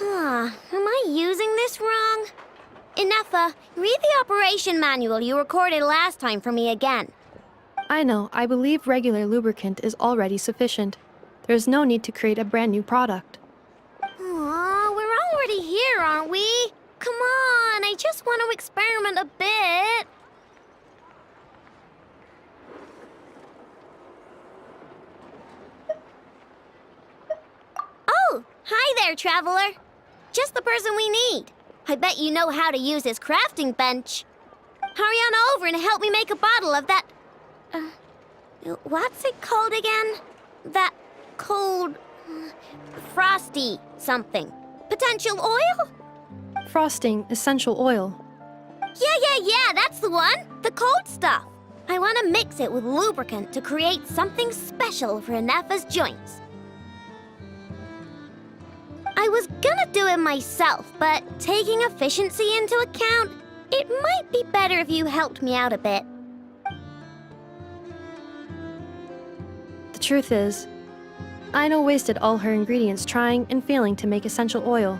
Am I using this wrong? Ineffa, read the operation manual you recorded last time for me again. I know, I believe regular lubricant is already sufficient. There's no need to create a brand new product. Aw, we're already here, aren't we? Come on, I just want to experiment a bit. Oh, hi there, traveler. Just the person we need. I bet you know how to use this crafting bench. Hurry on over and help me make a bottle of that... what's it called again? That cold... frosty something. Potential oil? Frosting essential oil. Yeah, that's the one. The cold stuff. I want to mix it with lubricant to create something special for Ineffa's joints. I was gonna do it myself, but taking efficiency into account, it might be better if you helped me out a bit. The truth is, Aino wasted all her ingredients trying and failing to make essential oil.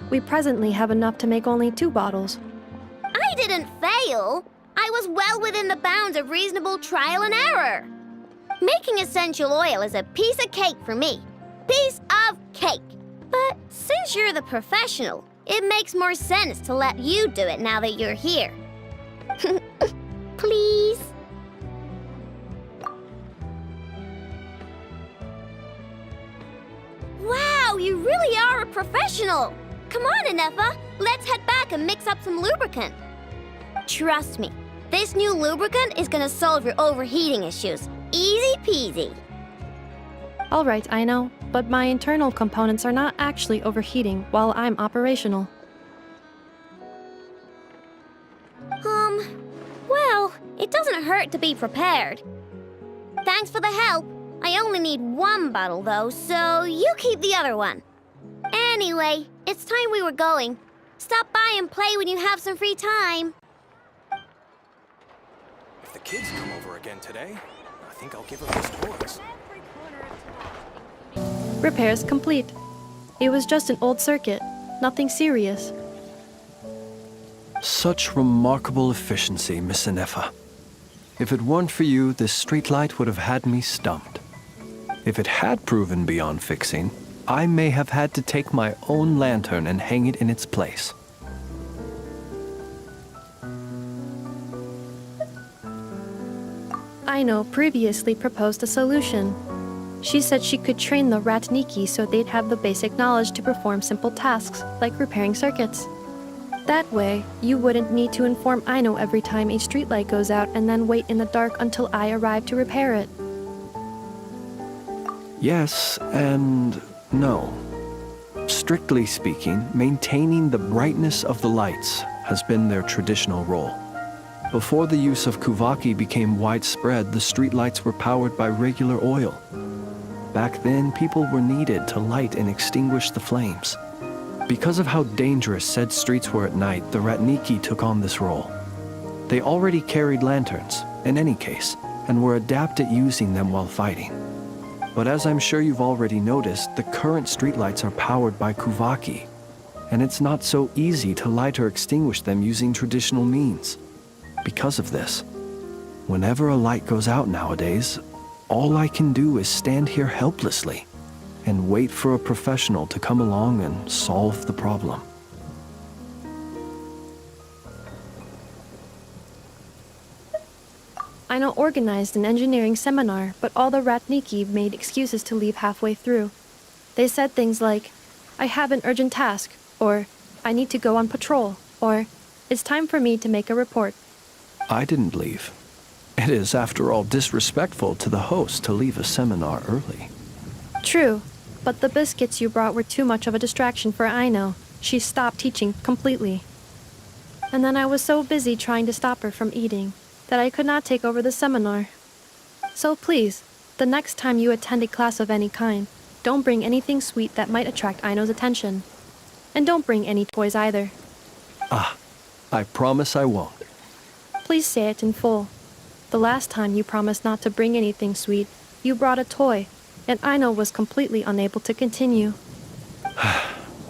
We presently have enough to make only 2 bottles. I didn't fail. I was well within the bounds of reasonable trial and error. Making essential oil is a piece of cake for me. Piece of cake. But since you're the professional, it makes more sense to let you do it now that you're here. Please? Wow, you really are a professional! Come on, Ineffa, let's head back and mix up some lubricant. Trust me, this new lubricant is gonna solve your overheating issues. Easy peasy. Alright, I know, but my internal components are not actually overheating while I'm operational. Well, it doesn't hurt to be prepared. Thanks for the help. I only need 1 bottle though, so you keep the other one. Anyway, it's time we were going. Stop by and play when you have some free time. If the kids come over again today, I think I'll give them his toys. Repairs complete. It was just an old circuit, nothing serious. Such remarkable efficiency, Miss Ineffa. If it weren't for you, this streetlight would have had me stumped. If it had proven beyond fixing, I may have had to take my own lantern and hang it in its place. Aino previously proposed a solution. She said she could train the Ratniki so they'd have the basic knowledge to perform simple tasks, like repairing circuits. That way, you wouldn't need to inform Aino every time a streetlight goes out and then wait in the dark until I arrive to repair it. Yes and no. Strictly speaking, maintaining the brightness of the lights has been their traditional role. Before the use of Kuvaki became widespread, the streetlights were powered by regular oil. Back then, people were needed to light and extinguish the flames. Because of how dangerous said streets were at night, the Ratniki took on this role. They already carried lanterns, in any case, and were adept at using them while fighting. But as I'm sure you've already noticed, the current streetlights are powered by Kuvaki, and it's not so easy to light or extinguish them using traditional means. Because of this, whenever a light goes out nowadays, all I can do is stand here helplessly and wait for a professional to come along and solve the problem. Aino organized an engineering seminar, but all the Ratniki made excuses to leave halfway through. They said things like, I have an urgent task, or I need to go on patrol, or it's time for me to make a report. I didn't leave. It is, after all, disrespectful to the host to leave a seminar early. True, but the biscuits you brought were too much of a distraction for Aino. She stopped teaching completely. And then I was so busy trying to stop her from eating that I could not take over the seminar. So please, the next time you attend a class of any kind, don't bring anything sweet that might attract Aino's attention. And don't bring any toys either. I promise I won't. Please say it in full. The last time you promised not to bring anything sweet, you brought a toy, and Aino was completely unable to continue.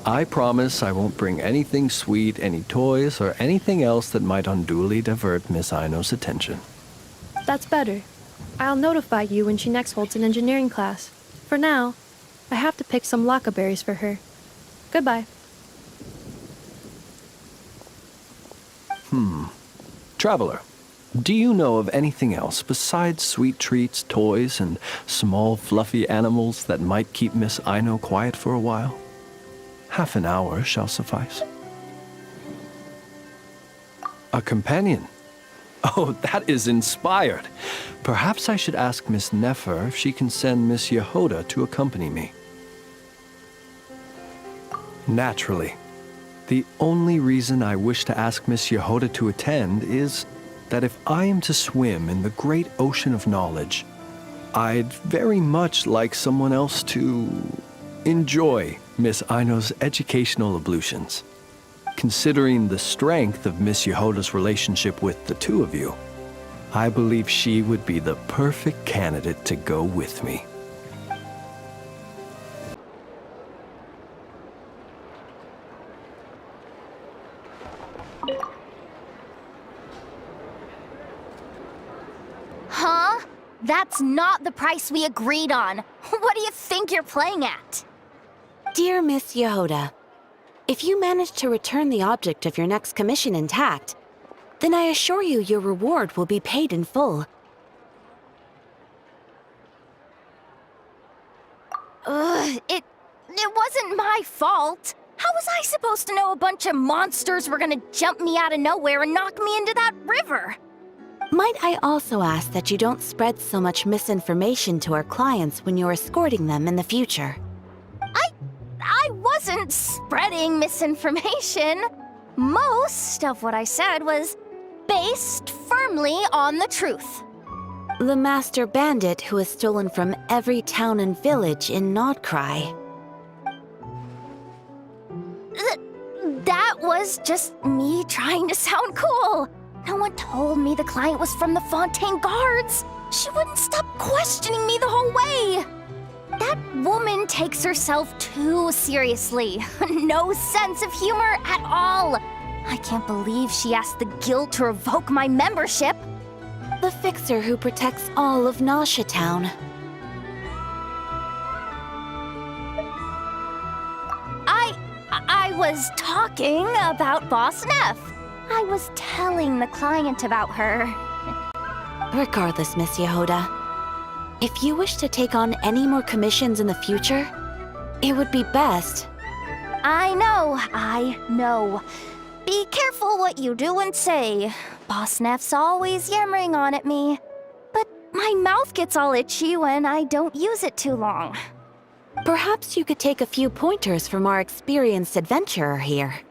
I promise I won't bring anything sweet, any toys, or anything else that might unduly divert Miss Aino's attention. That's better. I'll notify you when she next holds an engineering class. For now, I have to pick some laka berries for her. Goodbye. Traveler, do you know of anything else besides sweet treats, toys, and small fluffy animals that might keep Miss Aino quiet for a while? Half an hour shall suffice. A companion? Oh, that is inspired. Perhaps I should ask Miss Nefer if she can send Miss Yehoda to accompany me. Naturally. The only reason I wish to ask Miss Yehoda to attend is that if I am to swim in the great ocean of knowledge, I'd very much like someone else to enjoy Miss Aino's educational ablutions. Considering the strength of Miss Yehoda's relationship with the two of you, I believe she would be the perfect candidate to go with me. Huh? That's not the price we agreed on. What do you think you're playing at? Dear Miss Yehoda, if you manage to return the object of your next commission intact, then I assure you your reward will be paid in full. It wasn't my fault. How was I supposed to know a bunch of monsters were gonna jump me out of nowhere and knock me into that river? Might I also ask that you don't spread so much misinformation to our clients when you're escorting them in the future? I wasn't spreading misinformation. Most of what I said was based firmly on the truth. The master bandit who has stolen from every town and village in Nod-Krai. That was just me trying to sound cool. No one told me the client was from the Fontaine Guards. She wouldn't stop questioning me the whole way. That woman takes herself too seriously. No sense of humor at all. I can't believe she asked the guild to revoke my membership. The fixer who protects all of Nasha Town. I was talking about Boss Neff. I was telling the client about her. Regardless, Miss Yehoda, if you wish to take on any more commissions in the future, it would be best. I know. Be careful what you do and say. Boss Neff's always yammering on at me. But my mouth gets all itchy when I don't use it too long. Perhaps you could take a few pointers from our experienced adventurer here.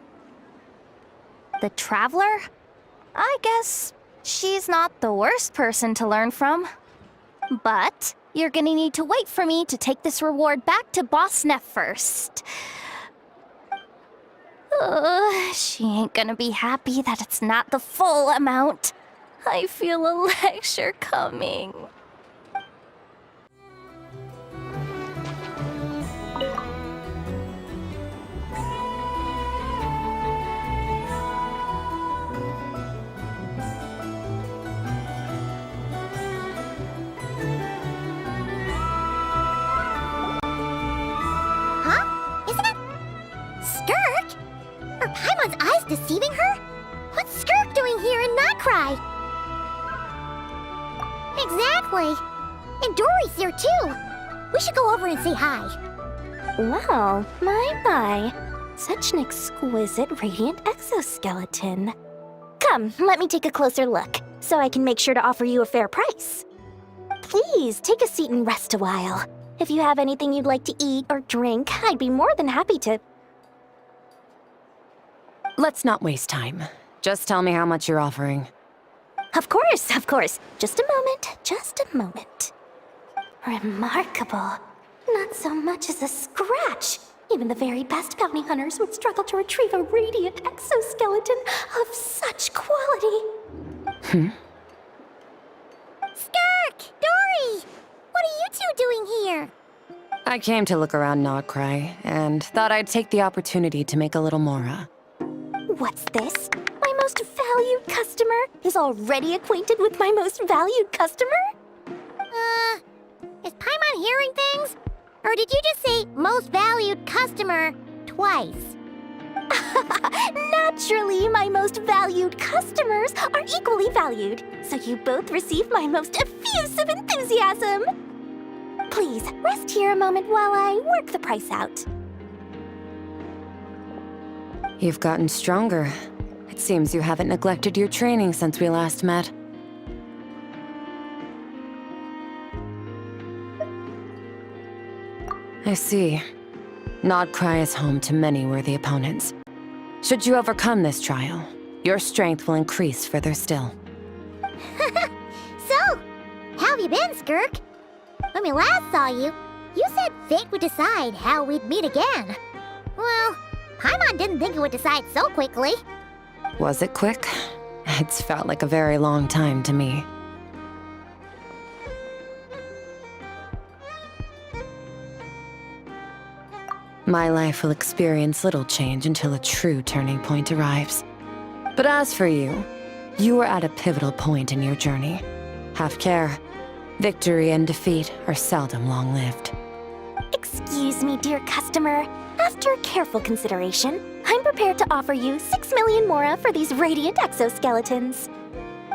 The Traveler? I guess she's not the worst person to learn from. But you're gonna need to wait for me to take this reward back to Boss Neff first. She ain't gonna be happy that it's not the full amount. I feel a lecture coming. Skirk? Are Paimon's eyes deceiving her? What's Skirk doing here in Nod-Krai? Exactly. And Dory's here too. We should go over and say hi. Wow, my. Such an exquisite radiant exoskeleton. Come, let me take a closer look, so I can make sure to offer you a fair price. Please, take a seat and rest a while. If you have anything you'd like to eat or drink, I'd be more than happy to... Let's not waste time. Just tell me how much you're offering. Of course. Just a moment. Remarkable. Not so much as a scratch. Even the very best bounty hunters would struggle to retrieve a radiant exoskeleton of such quality. Skirk! Dory! What are you two doing here? I came to look around Nod-Krai, and thought I'd take the opportunity to make a little mora. What's this? My most valued customer is already acquainted with my most valued customer? Is Paimon hearing things? Or did you just say most valued customer twice? Naturally, my most valued customers are equally valued, so you both receive my most effusive enthusiasm. Please, rest here a moment while I work the price out. You've gotten stronger. It seems you haven't neglected your training since we last met. I see. Nod-Krai is home to many worthy opponents. Should you overcome this trial, your strength will increase further still. So, how have you been, Skirk? When we last saw you, you said fate would decide how we'd meet again. Well, Paimon didn't think it would decide so quickly. Was it quick? It's felt like a very long time to me. My life will experience little change until a true turning point arrives. But as for you, you are at a pivotal point in your journey. Have care. Victory and defeat are seldom long-lived. Excuse me, dear customer. After careful consideration, I'm prepared to offer you 6 million mora for these radiant exoskeletons.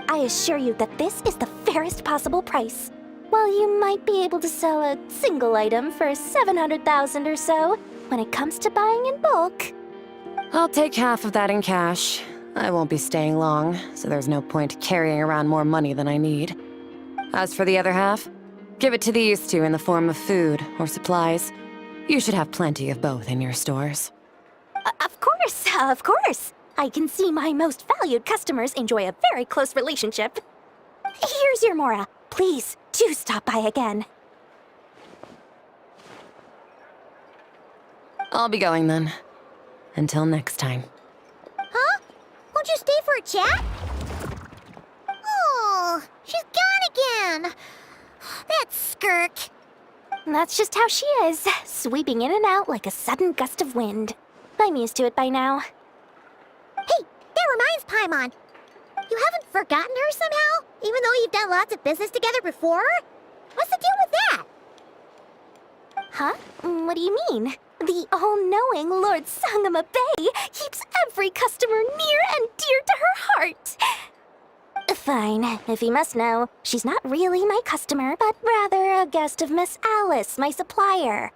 I assure you that this is the fairest possible price. While you might be able to sell a single item for 700,000 or so, when it comes to buying in bulk... I'll take half of that in cash. I won't be staying long, so there's no point carrying around more money than I need. As for the other half, give it to these two in the form of food or supplies. You should have plenty of both in your stores. Of course. I can see my most valued customers enjoy a very close relationship. Here's your mora. Please, do stop by again. I'll be going then. Until next time. Huh? Won't you stay for a chat? Oh, she's gone again. That Skirk. That's just how she is, sweeping in and out like a sudden gust of wind. I'm used to it by now. Hey, that reminds Paimon. You haven't forgotten her somehow? Even though you've done lots of business together before? What's the deal with that? Huh? What do you mean? The all-knowing Lord Sangama Bay keeps every customer near and dear to her heart. Fine, if you must know, she's not really my customer, but rather a guest of Miss Alice, my supplier.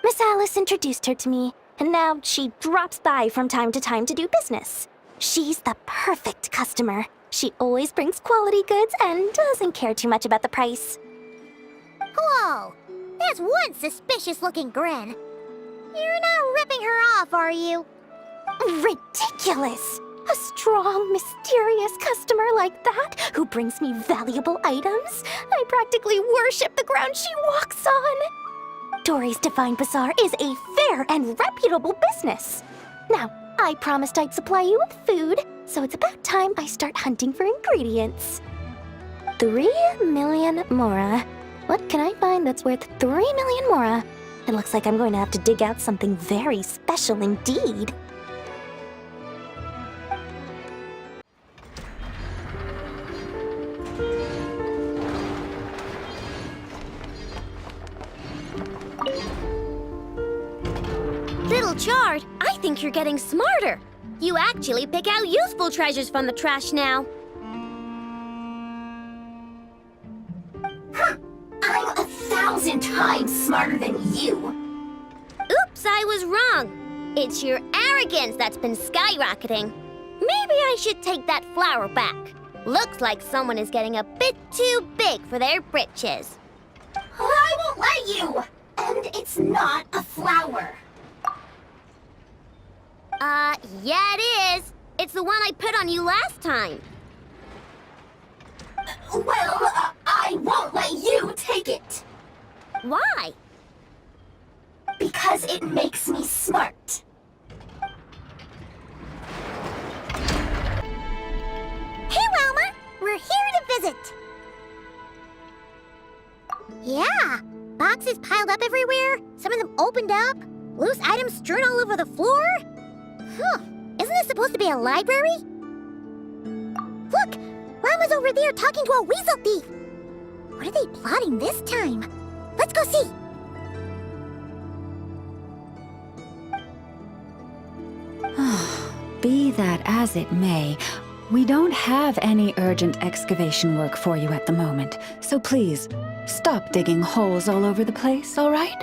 Miss Alice introduced her to me, and now she drops by from time to time to do business. She's the perfect customer. She always brings quality goods and doesn't care too much about the price. Whoa, that's one suspicious-looking grin. You're not ripping her off, are you? Ridiculous! A strong, mysterious customer like that who brings me valuable items? I practically worship the ground she walks on. Dory's Divine Bazaar is a fair and reputable business. Now, I promised I'd supply you with food, so it's about time I start hunting for ingredients. 3 million mora. What can I find that's worth 3 million mora? It looks like I'm going to have to dig out something very special indeed. Little Chard, I think you're getting smarter. You actually pick out useful treasures from the trash now. I'm 1,000 times smarter than you. Oops, I was wrong. It's your arrogance that's been skyrocketing. Maybe I should take that flower back. Looks like someone is getting a bit too big for their britches. I won't let you! And it's not a flower. Yeah it is. It's the one I put on you last time. Well, I won't let you take it. Why? Because it makes me smart. Hey, Wilma! We're here to visit. Yeah, boxes piled up everywhere, some of them opened up, loose items strewn all over the floor? Huh, isn't this supposed to be a library? Look, Llama's over there talking to a weasel thief. What are they plotting this time? Let's go see. Be that as it may, we don't have any urgent excavation work for you at the moment, so please, stop digging holes all over the place, all right?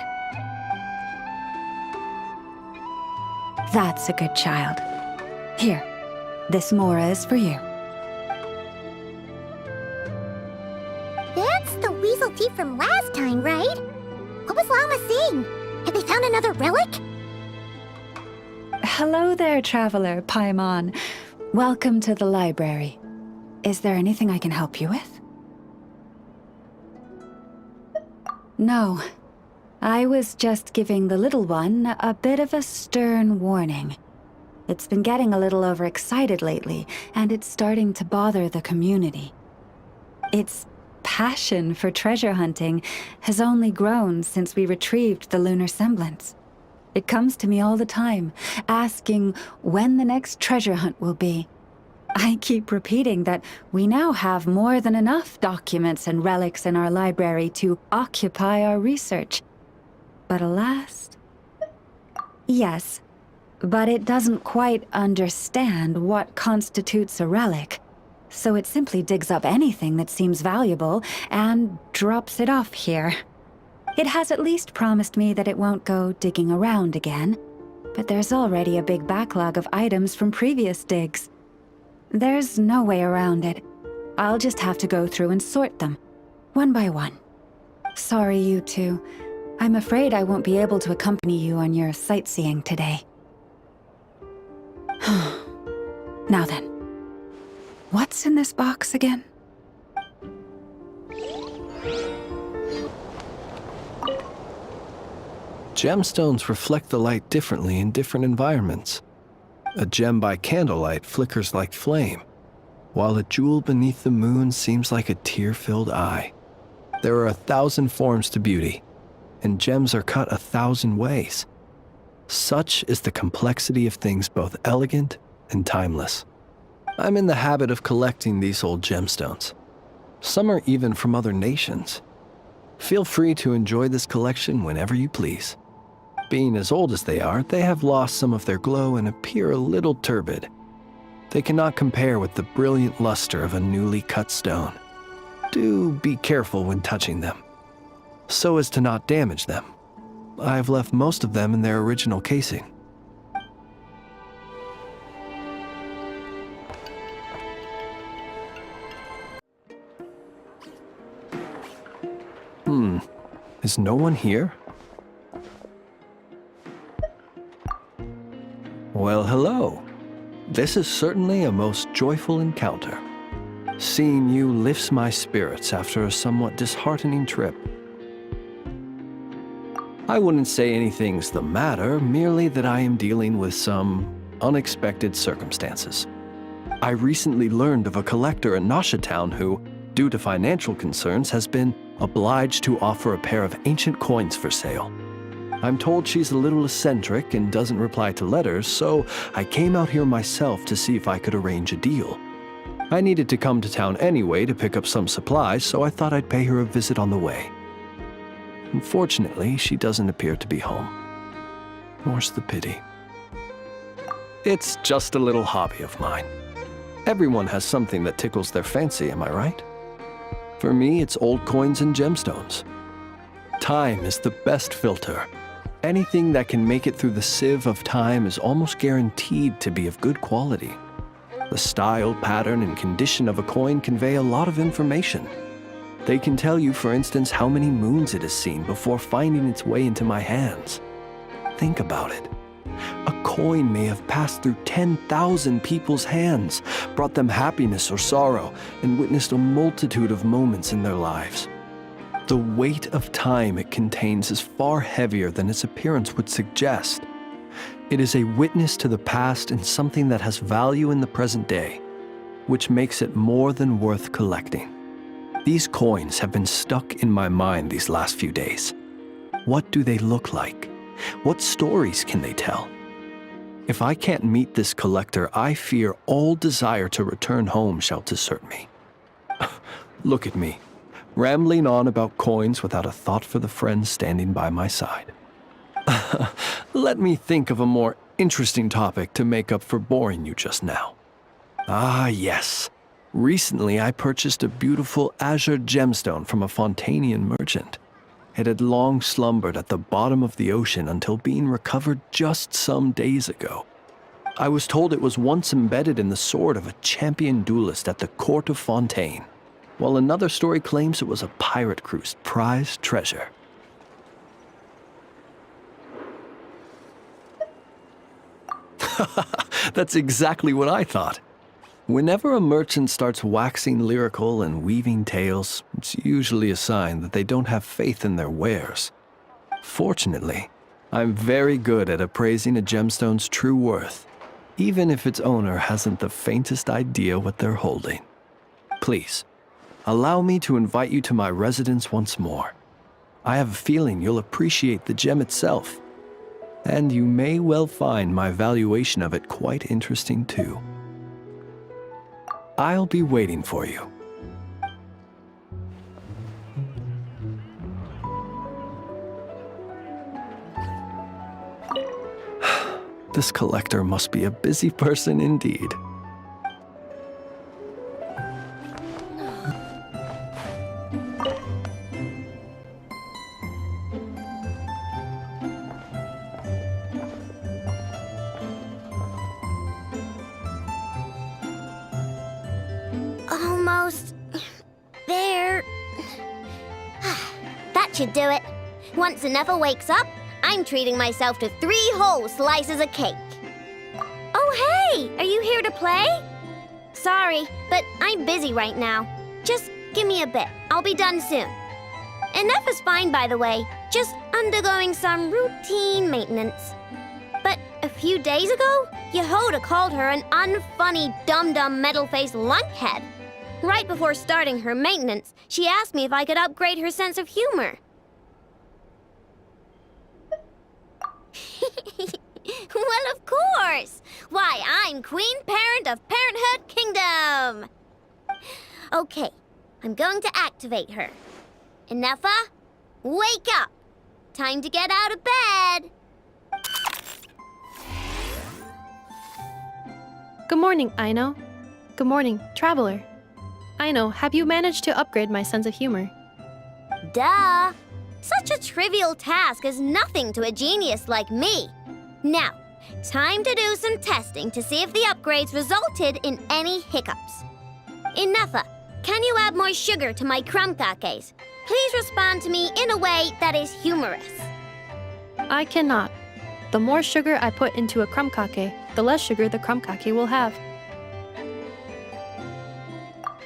That's a good child. Here, this Mora is for you. That's the weasel thief from last time, right? What was Llama saying? Have they found another relic? Hello there, traveler, Paimon. Welcome to the library. Is there anything I can help you with? No. I was just giving the little one a bit of a stern warning. It's been getting a little overexcited lately, and it's starting to bother the community. Its passion for treasure hunting has only grown since we retrieved the lunar semblance. It comes to me all the time, asking when the next treasure hunt will be. I keep repeating that we now have more than enough documents and relics in our library to occupy our research. But alas... Yes, but it doesn't quite understand what constitutes a relic, so it simply digs up anything that seems valuable and drops it off here. It has at least promised me that it won't go digging around again, but there's already a big backlog of items from previous digs. There's no way around it. I'll just have to go through and sort them, one by one. Sorry, you two. I'm afraid I won't be able to accompany you on your sightseeing today. Now then, what's in this box again? Gemstones reflect the light differently in different environments. A gem by candlelight flickers like flame, while a jewel beneath the moon seems like a tear-filled eye. There are 1,000 forms to beauty, and gems are cut 1,000 ways. Such is the complexity of things both elegant and timeless. I'm in the habit of collecting these old gemstones. Some are even from other nations. Feel free to enjoy this collection whenever you please. Being as old as they are, they have lost some of their glow and appear a little turbid. They cannot compare with the brilliant luster of a newly cut stone. Do be careful when touching them, so as to not damage them. I have left most of them in their original casing. Is no one here? Well, hello. This is certainly a most joyful encounter. Seeing you lifts my spirits after a somewhat disheartening trip. I wouldn't say anything's the matter, merely that I am dealing with some unexpected circumstances. I recently learned of a collector in Nasha Town who, due to financial concerns, has been obliged to offer a pair of ancient coins for sale. I'm told she's a little eccentric and doesn't reply to letters, so I came out here myself to see if I could arrange a deal. I needed to come to town anyway to pick up some supplies, so I thought I'd pay her a visit on the way. Unfortunately, she doesn't appear to be home. More's the pity. It's just a little hobby of mine. Everyone has something that tickles their fancy, am I right? For me, it's old coins and gemstones. Time is the best filter. Anything that can make it through the sieve of time is almost guaranteed to be of good quality. The style, pattern, and condition of a coin convey a lot of information. They can tell you, for instance, how many moons it has seen before finding its way into my hands. Think about it. A coin may have passed through 10,000 people's hands, brought them happiness or sorrow, and witnessed a multitude of moments in their lives. The weight of time it contains is far heavier than its appearance would suggest. It is a witness to the past and something that has value in the present day, which makes it more than worth collecting. These coins have been stuck in my mind these last few days. What do they look like? What stories can they tell? If I can't meet this collector, I fear all desire to return home shall desert me. Look at me, rambling on about coins without a thought for the friend standing by my side. Let me think of a more interesting topic to make up for boring you just now. Ah, yes. Recently, I purchased a beautiful azure gemstone from a Fontanian merchant. It had long slumbered at the bottom of the ocean until being recovered just some days ago. I was told it was once embedded in the sword of a champion duelist at the court of Fontaine, while another story claims it was a pirate crew's prized treasure. That's exactly what I thought. Whenever a merchant starts waxing lyrical and weaving tales, it's usually a sign that they don't have faith in their wares. Fortunately, I'm very good at appraising a gemstone's true worth, even if its owner hasn't the faintest idea what they're holding. Please, allow me to invite you to my residence once more. I have a feeling you'll appreciate the gem itself, and you may well find my valuation of it quite interesting too. I'll be waiting for you. This collector must be a busy person indeed. Almost there. That should do it. Once Anefa wakes up, I'm treating myself to 3 whole slices of cake. Oh, hey! Are you here to play? Sorry, but I'm busy right now. Just give me a bit. I'll be done soon. Anefa's fine, by the way. Just undergoing some routine maintenance. But a few days ago, Yehoda called her an unfunny, dum-dum, metal-faced lunkhead. Right before starting her maintenance, she asked me if I could upgrade her sense of humor. Well, of course! Why, I'm Queen Parent of Parenthood Kingdom! Okay, I'm going to activate her. Anefa, wake up! Time to get out of bed! Good morning, Aino. Good morning, Traveler. Aino, have you managed to upgrade my sense of humor? Duh! Such a trivial task is nothing to a genius like me. Now, time to do some testing to see if the upgrades resulted in any hiccups. Anefa, can you add more sugar to my crumb cakes? Please respond to me in a way that is humorous. I cannot. The more sugar I put into a crumb cake, the less sugar the crumb cake will have.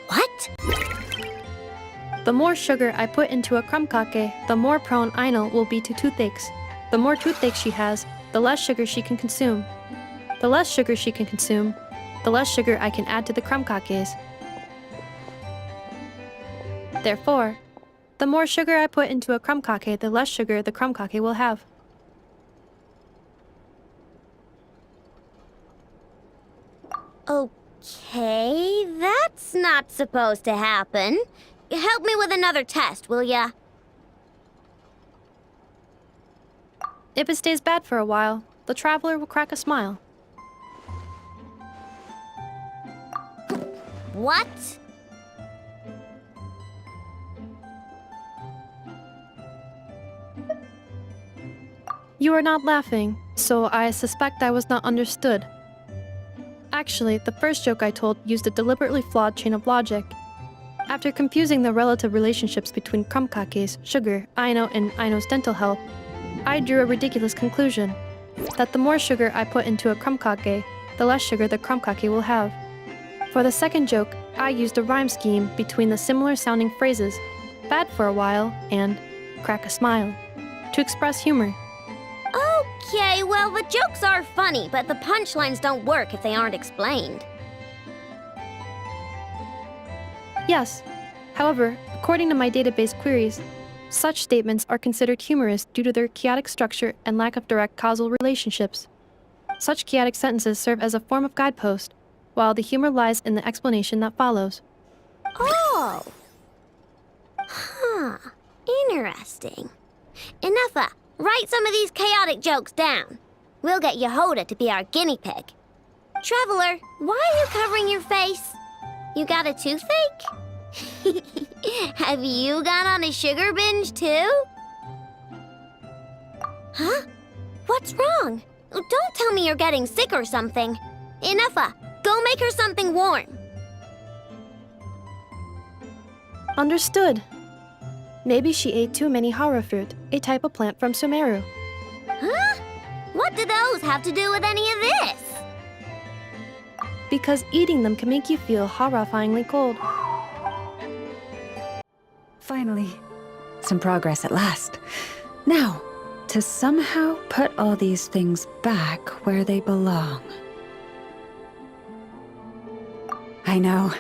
What? The more sugar I put into a crumb cake, the more prone Aino will be to toothaches. The more toothaches she has, the less sugar she can consume. The less sugar she can consume, the less sugar I can add to the crumb cakes. Therefore, the more sugar I put into a crumb cake, the less sugar the crumb cake will have. Okay, that's not supposed to happen. Help me with another test, will ya? If it stays bad for a while, the traveler will crack a smile. What? You are not laughing, so I suspect I was not understood. Actually, the first joke I told used a deliberately flawed chain of logic. After confusing the relative relationships between crumb cakes, sugar, Aino, and Aino's dental health, I drew a ridiculous conclusion. That the more sugar I put into a crumb cake, the less sugar the crumb cake will have. For the second joke, I used a rhyme scheme between the similar sounding phrases, bad for a while and crack a smile, to express humor. Okay, well, the jokes are funny, but the punchlines don't work if they aren't explained. Yes. However, according to my database queries, Such statements are considered humorous due to their chaotic structure and lack of direct causal relationships. Such chaotic sentences serve as a form of guidepost, while the humor lies in the explanation that follows. Oh! Huh. Interesting. Enough. Write some of these chaotic jokes down. We'll get Yehoda to be our guinea pig. Traveler, why are you covering your face? You got a toothache? Have you gone on a sugar binge too? Huh? What's wrong? Don't tell me you're getting sick or something. Enough. Go make her something warm. Understood. Maybe she ate too many hara fruit, a type of plant from Sumeru. Huh? What do those have to do with any of this? Because eating them can make you feel horrifyingly cold. Finally, some progress at last. Now, to somehow put all these things back where they belong. I know.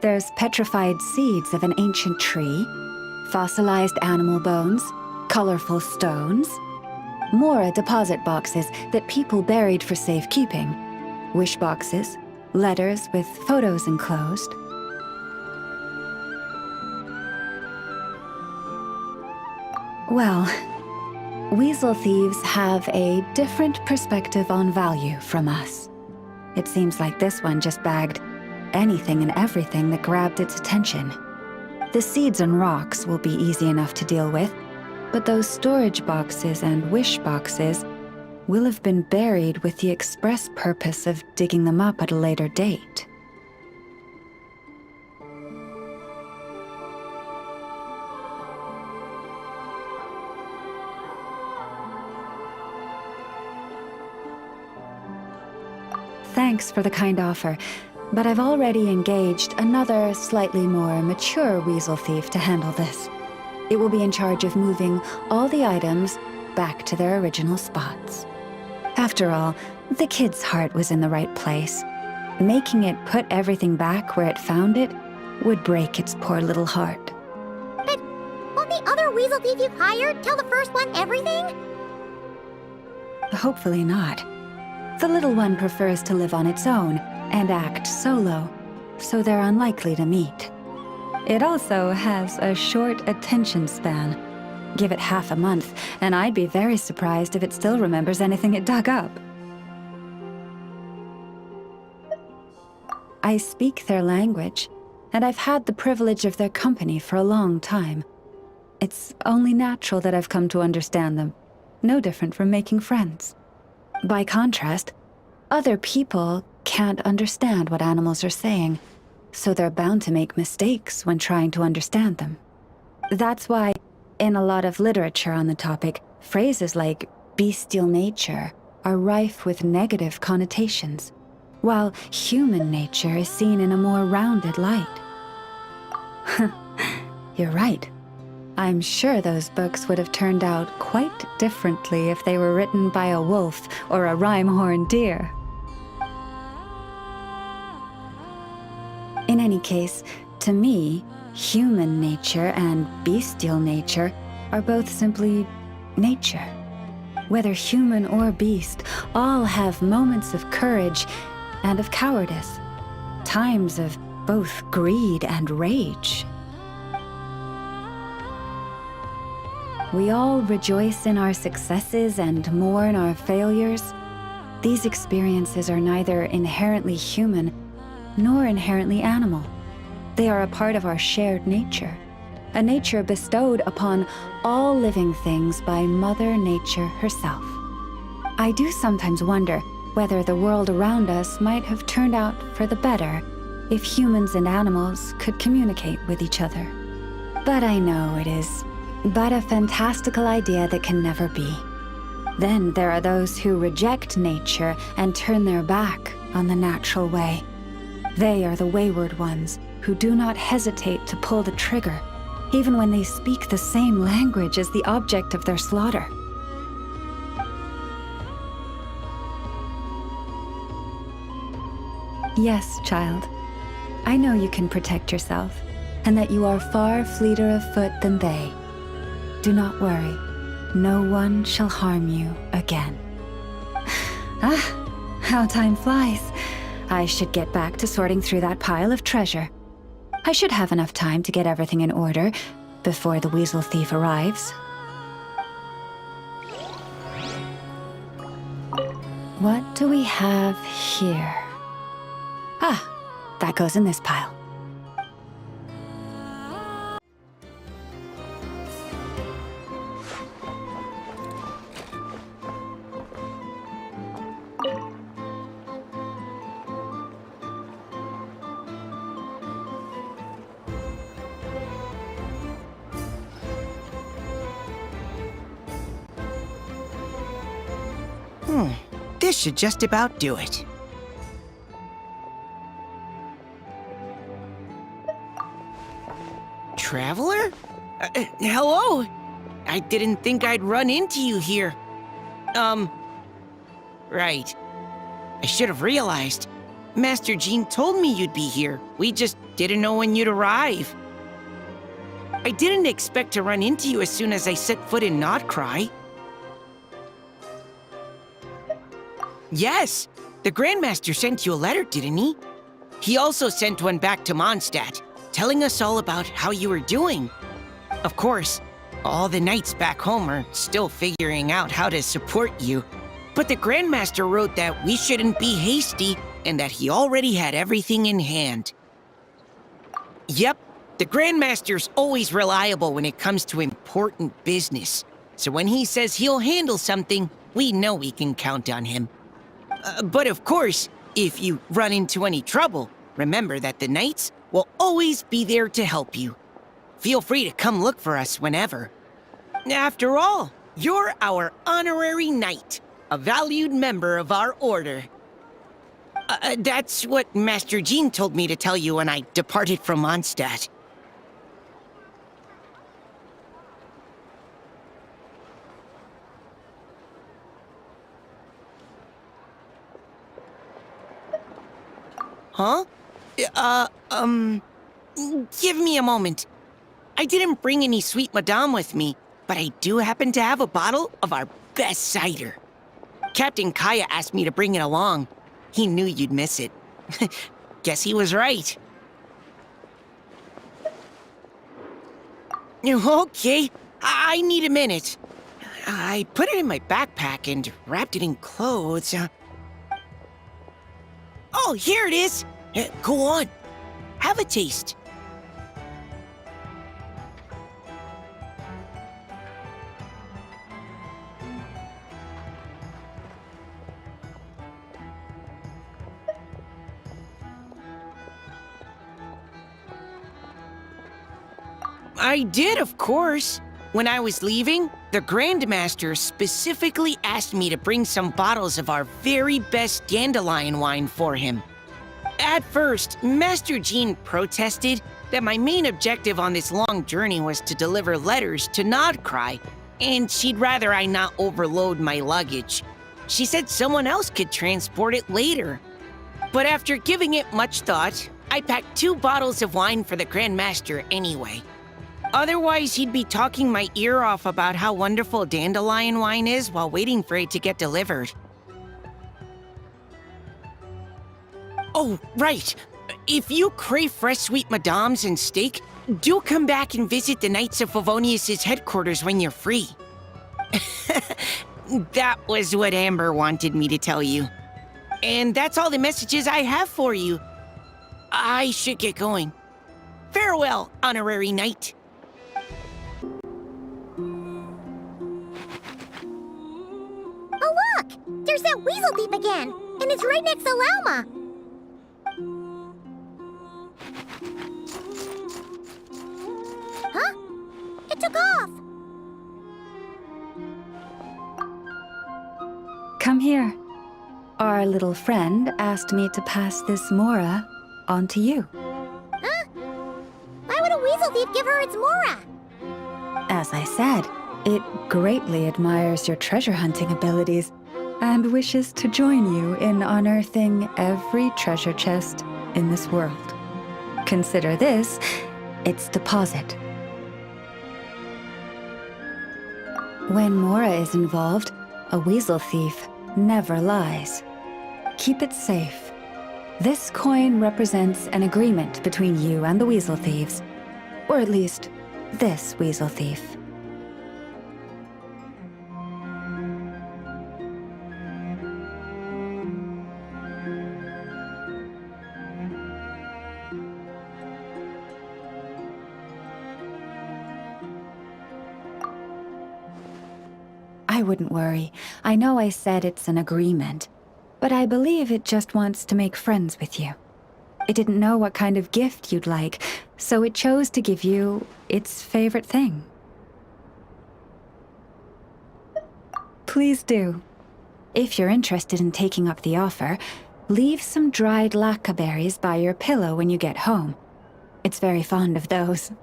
There's petrified seeds of an ancient tree, fossilized animal bones, colorful stones, more deposit boxes that people buried for safekeeping, wish boxes, letters with photos enclosed. Well, weasel thieves have a different perspective on value from us. It seems like this one just bagged anything and everything that grabbed its attention. The seeds and rocks will be easy enough to deal with, but those storage boxes and wish boxes will have been buried with the express purpose of digging them up at a later date. Thanks for the kind offer, but I've already engaged another slightly more mature weasel thief to handle this. It will be in charge of moving all the items back to their original spots. After all, the kid's heart was in the right place. Making it put everything back where it found it would break its poor little heart. But won't the other weasel thief you've hired tell the first one everything? Hopefully not. The little one prefers to live on its own and act solo, so they're unlikely to meet. It also has a short attention span. Give it half a month, and I'd be very surprised if it still remembers anything it dug up. I speak their language, and I've had the privilege of their company for a long time. It's only natural that I've come to understand them, no different from making friends. By contrast, other people can't understand what animals are saying, so they're bound to make mistakes when trying to understand them. That's why, in a lot of literature on the topic, phrases like bestial nature are rife with negative connotations, while human nature is seen in a more rounded light. You're right. I'm sure those books would have turned out quite differently if they were written by a wolf or a rhyme-horned deer. In any case, to me, human nature and bestial nature are both simply nature. Whether human or beast, all have moments of courage and of cowardice, times of both greed and rage. We all rejoice in our successes and mourn our failures. These experiences are neither inherently human nor inherently animal. They are a part of our shared nature, a nature bestowed upon all living things by Mother Nature herself. I do sometimes wonder whether the world around us might have turned out for the better if humans and animals could communicate with each other. But I know it is but a fantastical idea that can never be. Then there are those who reject nature and turn their back on the natural way. They are the wayward ones who do not hesitate to pull the trigger, even when they speak the same language as the object of their slaughter. Yes, child. I know you can protect yourself, and that you are far fleeter of foot than they. Do not worry. No one shall harm you again. How time flies. I should get back to sorting through that pile of treasure. I should have enough time to get everything in order before the weasel thief arrives. What do we have here? That goes in this pile. This should just about do it. Traveler? Hello? I didn't think I'd run into you here. Right. I should have realized. Master Jean told me you'd be here. We just didn't know when you'd arrive. I didn't expect to run into you as soon as I set foot in Nod-Krai. Yes, the Grandmaster sent you a letter, didn't he? He also sent one back to Mondstadt, telling us all about how you were doing. Of course, all the knights back home are still figuring out how to support you. But the Grandmaster wrote that we shouldn't be hasty and that he already had everything in hand. Yep, the Grandmaster's always reliable when it comes to important business. So when he says he'll handle something, we know we can count on him. But of course, if you run into any trouble, remember that the knights will always be there to help you. Feel free to come look for us whenever. After all, you're our honorary knight, a valued member of our order. That's what Master Jean told me to tell you when I departed from Mondstadt. Huh? Give me a moment. I didn't bring any sweet madame with me, but I do happen to have a bottle of our best cider. Captain Kaya asked me to bring it along. He knew you'd miss it. Guess he was right. Okay, I need a minute. I put it in my backpack and wrapped it in clothes. Oh, here it is. Go on. Have a taste. I did, of course. When I was leaving, the Grandmaster specifically asked me to bring some bottles of our very best dandelion wine for him. At first, Master Jean protested that my main objective on this long journey was to deliver letters to Nod-Krai, and she'd rather I not overload my luggage. She said someone else could transport it later. But after giving it much thought, I packed 2 bottles of wine for the Grandmaster anyway. Otherwise, he'd be talking my ear off about how wonderful dandelion wine is while waiting for it to get delivered. Oh, right. If you crave fresh sweet madames and steak, do come back and visit the Knights of Favonius' headquarters when you're free. That was what Amber wanted me to tell you. And that's all the messages I have for you. I should get going. Farewell, honorary knight. Oh, look! There's that weasel thief again! And it's right next to Lauma! Huh? It took off! Come here. Our little friend asked me to pass this Mora on to you. Huh? Why would a weasel thief give her its Mora? As I said, it greatly admires your treasure hunting abilities and wishes to join you in unearthing every treasure chest in this world. Consider this its deposit. When Mora is involved, a weasel thief never lies. Keep it safe. This coin represents an agreement between you and the weasel thieves. Or at least, this weasel thief. I wouldn't worry. I know I said it's an agreement, but I believe it just wants to make friends with you. It didn't know what kind of gift you'd like, so it chose to give you its favorite thing. Please do. If you're interested in taking up the offer, leave some dried lacca berries by your pillow when you get home. It's very fond of those.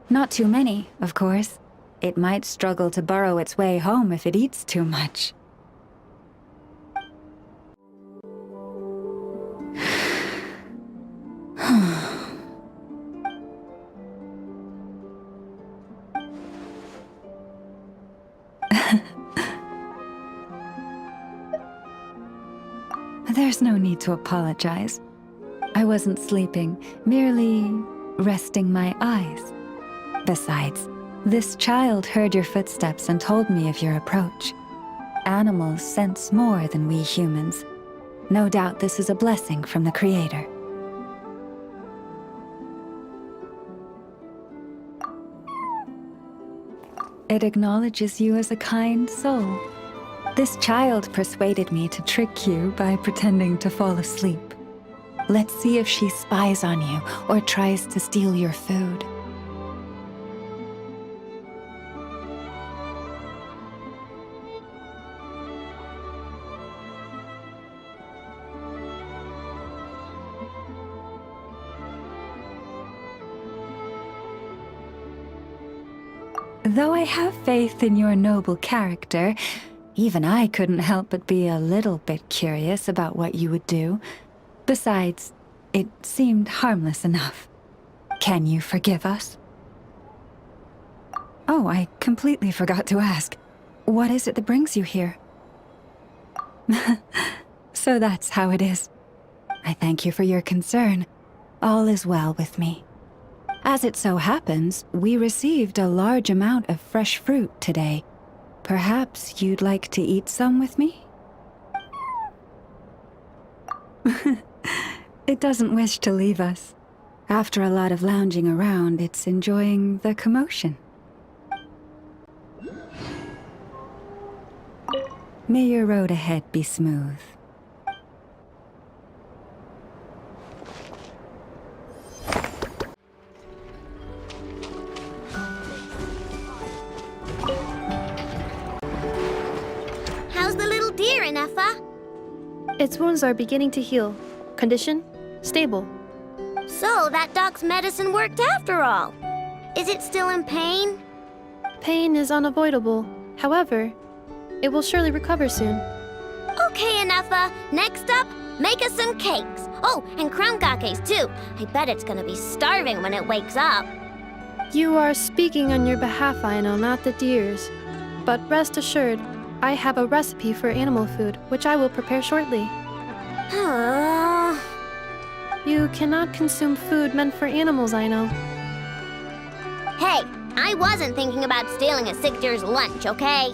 Not too many, of course. It might struggle to burrow its way home if it eats too much. There's no need to apologize. I wasn't sleeping, merely resting my eyes. Besides, this child heard your footsteps and told me of your approach. Animals sense more than we humans. No doubt this is a blessing from the Creator. It acknowledges you as a kind soul. This child persuaded me to trick you by pretending to fall asleep. Let's see if she spies on you or tries to steal your food. Though I have faith in your noble character, even I couldn't help but be a little bit curious about what you would do. Besides, it seemed harmless enough. Can you forgive us? Oh, I completely forgot to ask. What is it that brings you here? So that's how it is. I thank you for your concern. All is well with me. As it so happens, we received a large amount of fresh fruit today. Perhaps you'd like to eat some with me? It doesn't wish to leave us. After a lot of lounging around, it's enjoying the commotion. May your road ahead be smooth. How's the little deer, Ineffa? Its wounds are beginning to heal. Condition? Stable. So, that dog's medicine worked after all. Is it still in pain? Pain is unavoidable. However, it will surely recover soon. Okay, Ineffa. Next up, make us some cakes. Oh, and crown gakes too. I bet it's gonna be starving when it wakes up. You are speaking on your behalf, I know, not the deer's. But rest assured, I have a recipe for animal food, which I will prepare shortly. You cannot consume food meant for animals, I know. Hey, I wasn't thinking about stealing a sick deer's lunch, okay?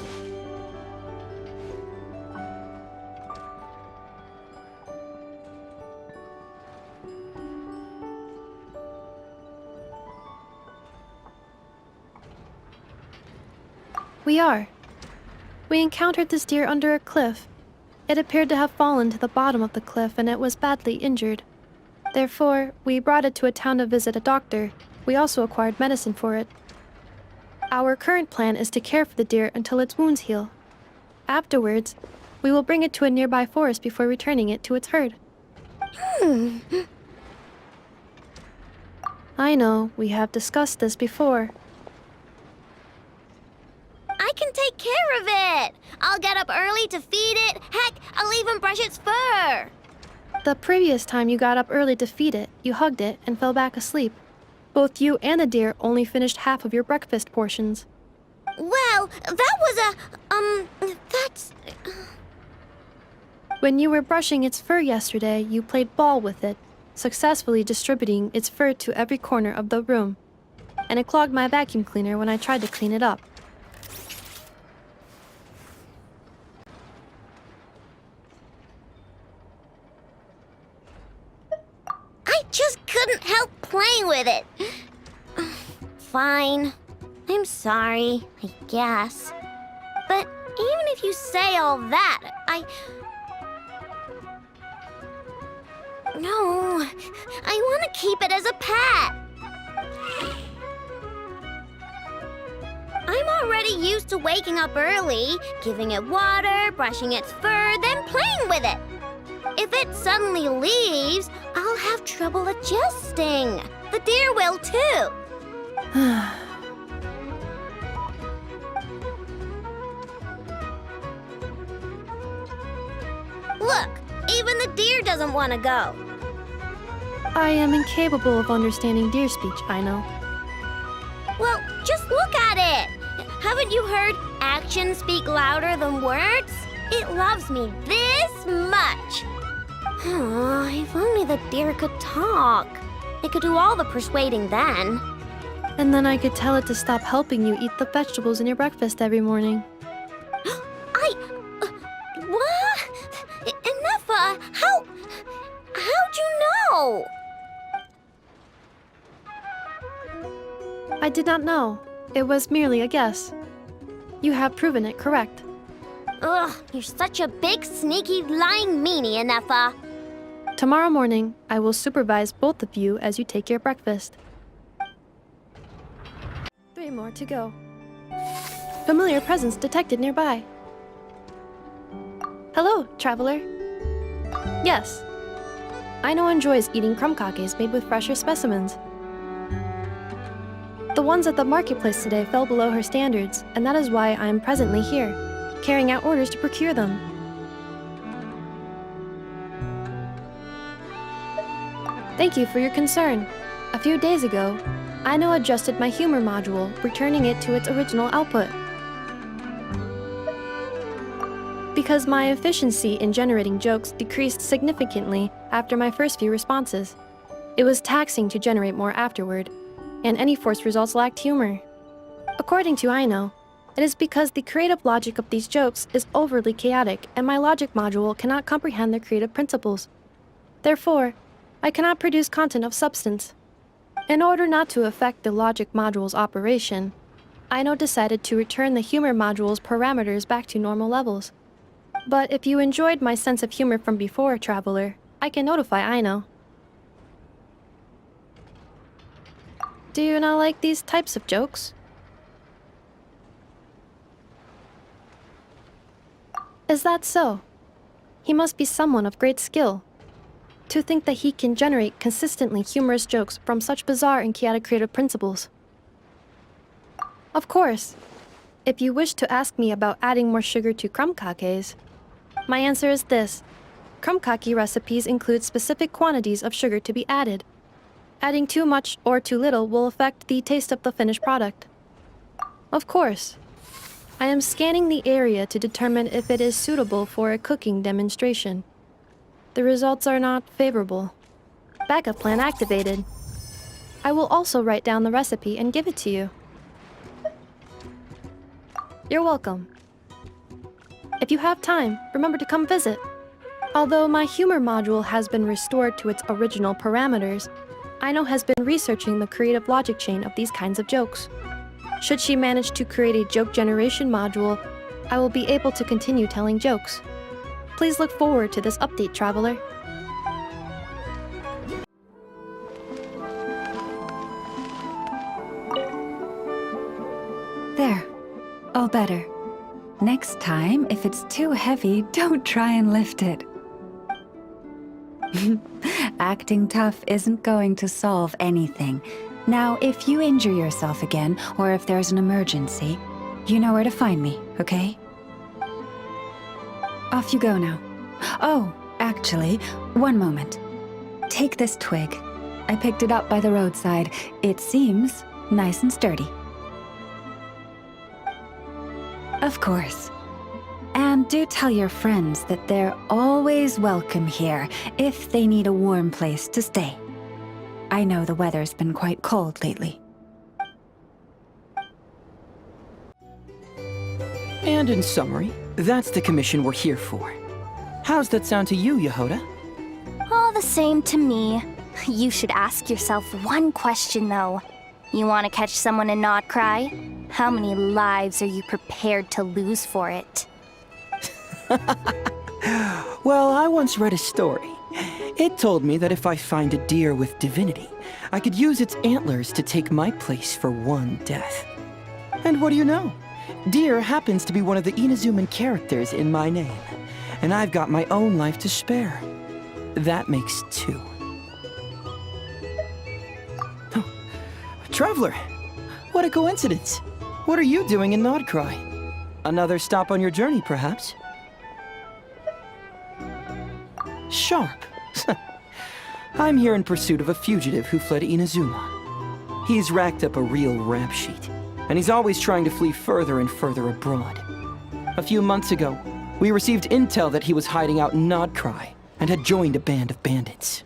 We are. We encountered this deer under a cliff. It appeared to have fallen to the bottom of the cliff and it was badly injured. Therefore, we brought it to a town to visit a doctor. We also acquired medicine for it. Our current plan is to care for the deer until its wounds heal. Afterwards, we will bring it to a nearby forest before returning it to its herd. I know, we have discussed this before. I can take care of it. I'll get up early to feed it. Heck, I'll even brush its fur. The previous time you got up early to feed it, you hugged it and fell back asleep. Both you and the deer only finished half of your breakfast portions. Well, that was that's... When you were brushing its fur yesterday, you played ball with it, successfully distributing its fur to every corner of the room. And it clogged my vacuum cleaner when I tried to clean it up. I just couldn't help playing with it. Fine. I'm sorry, I guess. But even if you say all that, No, I want to keep it as a pet. I'm already used to waking up early, giving it water, brushing its fur, then playing with it. If it suddenly leaves, I'll have trouble adjusting. The deer will too. Look, even the deer doesn't want to go. I am incapable of understanding deer speech, I know. Well, just look at it. Haven't you heard actions speak louder than words? It loves me this much. If only the deer could talk. It could do all the persuading then. And then I could tell it to stop helping you eat the vegetables in your breakfast every morning. What? Enough, how'd you know? I did not know. It was merely a guess. You have proven it correct. Ugh, you're such a big, sneaky, lying meanie, Anefa. Tomorrow morning, I will supervise both of you as you take your breakfast. 3 more to go. Familiar presence detected nearby. Hello, traveler. Yes. Aino enjoys eating crumb kakes made with fresher specimens. The ones at the marketplace today fell below her standards, and that is why I am presently here, carrying out orders to procure them. Thank you for your concern. A few days ago, Aino adjusted my humor module, returning it to its original output. Because my efficiency in generating jokes decreased significantly after my first few responses. It was taxing to generate more afterward, and any forced results lacked humor. According to Aino, it is because the creative logic of these jokes is overly chaotic and my logic module cannot comprehend their creative principles. Therefore, I cannot produce content of substance. In order not to affect the logic module's operation, Aino decided to return the humor module's parameters back to normal levels. But if you enjoyed my sense of humor from before, traveler, I can notify Aino. Do you not like these types of jokes? Is that so? He must be someone of great skill. To think that he can generate consistently humorous jokes from such bizarre and chaotic creative principles. Of course. If you wish to ask me about adding more sugar to crumb kakes, my answer is this. Crumb kake recipes include specific quantities of sugar to be added. Adding too much or too little will affect the taste of the finished product. Of course. I am scanning the area to determine if it is suitable for a cooking demonstration. The results are not favorable. Backup plan activated. I will also write down the recipe and give it to you. You're welcome. If you have time, remember to come visit. Although my humor module has been restored to its original parameters, Aino has been researching the creative logic chain of these kinds of jokes. Should she manage to create a joke generation module, I will be able to continue telling jokes. Please look forward to this update, traveler. There. All better. Next time, if it's too heavy, don't try and lift it. Acting tough isn't going to solve anything. Now, if you injure yourself again, or if there's an emergency, you know where to find me, okay? Off you go now. Oh, actually, one moment. Take this twig. I picked it up by the roadside. It seems nice and sturdy. Of course. And do tell your friends that they're always welcome here if they need a warm place to stay. I know the weather's been quite cold lately. And in summary, that's the commission we're here for. How's that sound to you, Yehoda? All the same to me. You should ask yourself one question, though. You want to catch someone in Nod-Krai? How many lives are you prepared to lose for it? Well, I once read a story. It told me that if I find a deer with divinity, I could use its antlers to take my place for one death. And what do you know? Deer happens to be one of the Inazuman characters in my name, and I've got my own life to spare. That makes 2. Oh, Traveler, what a coincidence. What are you doing in Nod-Krai? Another stop on your journey, perhaps? Sharp. I'm here in pursuit of a fugitive who fled Inazuma. He's racked up a real rap sheet, and he's always trying to flee further and further abroad. A few months ago, we received intel that he was hiding out in Nod-Krai and had joined a band of bandits.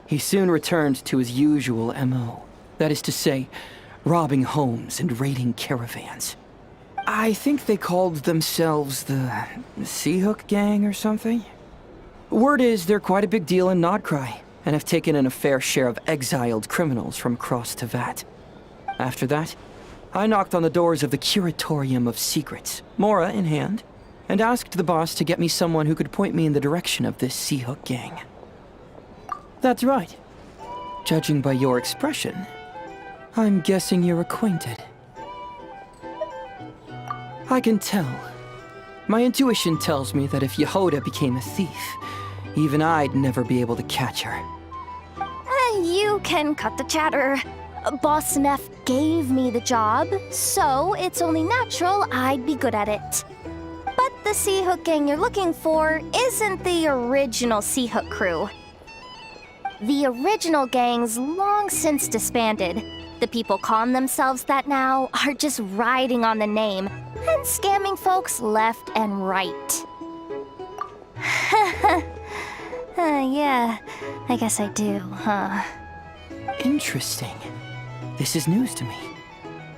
He soon returned to his usual MO, that is to say, robbing homes and raiding caravans. I think they called themselves the Seahook Gang or something. Word is they're quite a big deal in Nod-Krai and have taken in a fair share of exiled criminals from across Tevat. After that, I knocked on the doors of the Curatorium of Secrets, Mora in hand, and asked the boss to get me someone who could point me in the direction of this Seahook Gang. That's right. Judging by your expression, I'm guessing you're acquainted. I can tell. My intuition tells me that if Yehoda became a thief, even I'd never be able to catch her. You can cut the chatter. Boss Neff gave me the job, so it's only natural I'd be good at it. But the Seahook Gang you're looking for isn't the original Seahook crew. The original gang's long since disbanded. The people calling themselves that now are just riding on the name and scamming folks left and right. Yeah, I guess I do, huh? Interesting. This is news to me.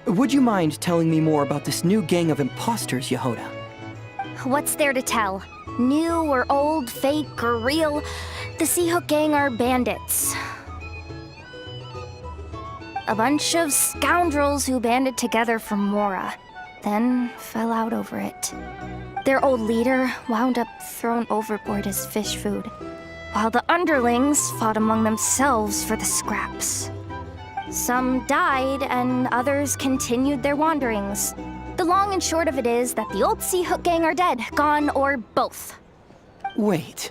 Would you mind telling me more about this new gang of imposters, Yehoda? What's there to tell? New or old, fake or real, the Seahook Gang are bandits. A bunch of scoundrels who banded together for Mora, then fell out over it. Their old leader wound up thrown overboard as fish food, while the underlings fought among themselves for the scraps. Some died, and others continued their wanderings. The long and short of it is that the old Seahook Gang are dead, gone, or both. Wait.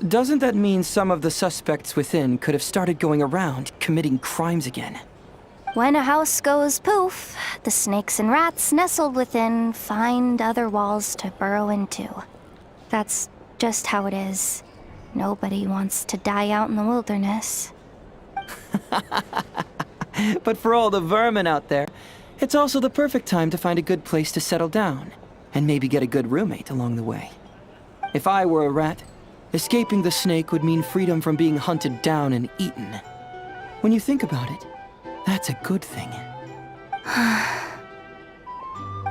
Doesn't that mean some of the suspects within could have started going around committing crimes again? When a house goes poof, the snakes and rats nestled within find other walls to burrow into. That's just how it is. Nobody wants to die out in the wilderness. But for all the vermin out there, it's also the perfect time to find a good place to settle down, and maybe get a good roommate along the way. If I were a rat, escaping the snake would mean freedom from being hunted down and eaten. When you think about it, that's a good thing.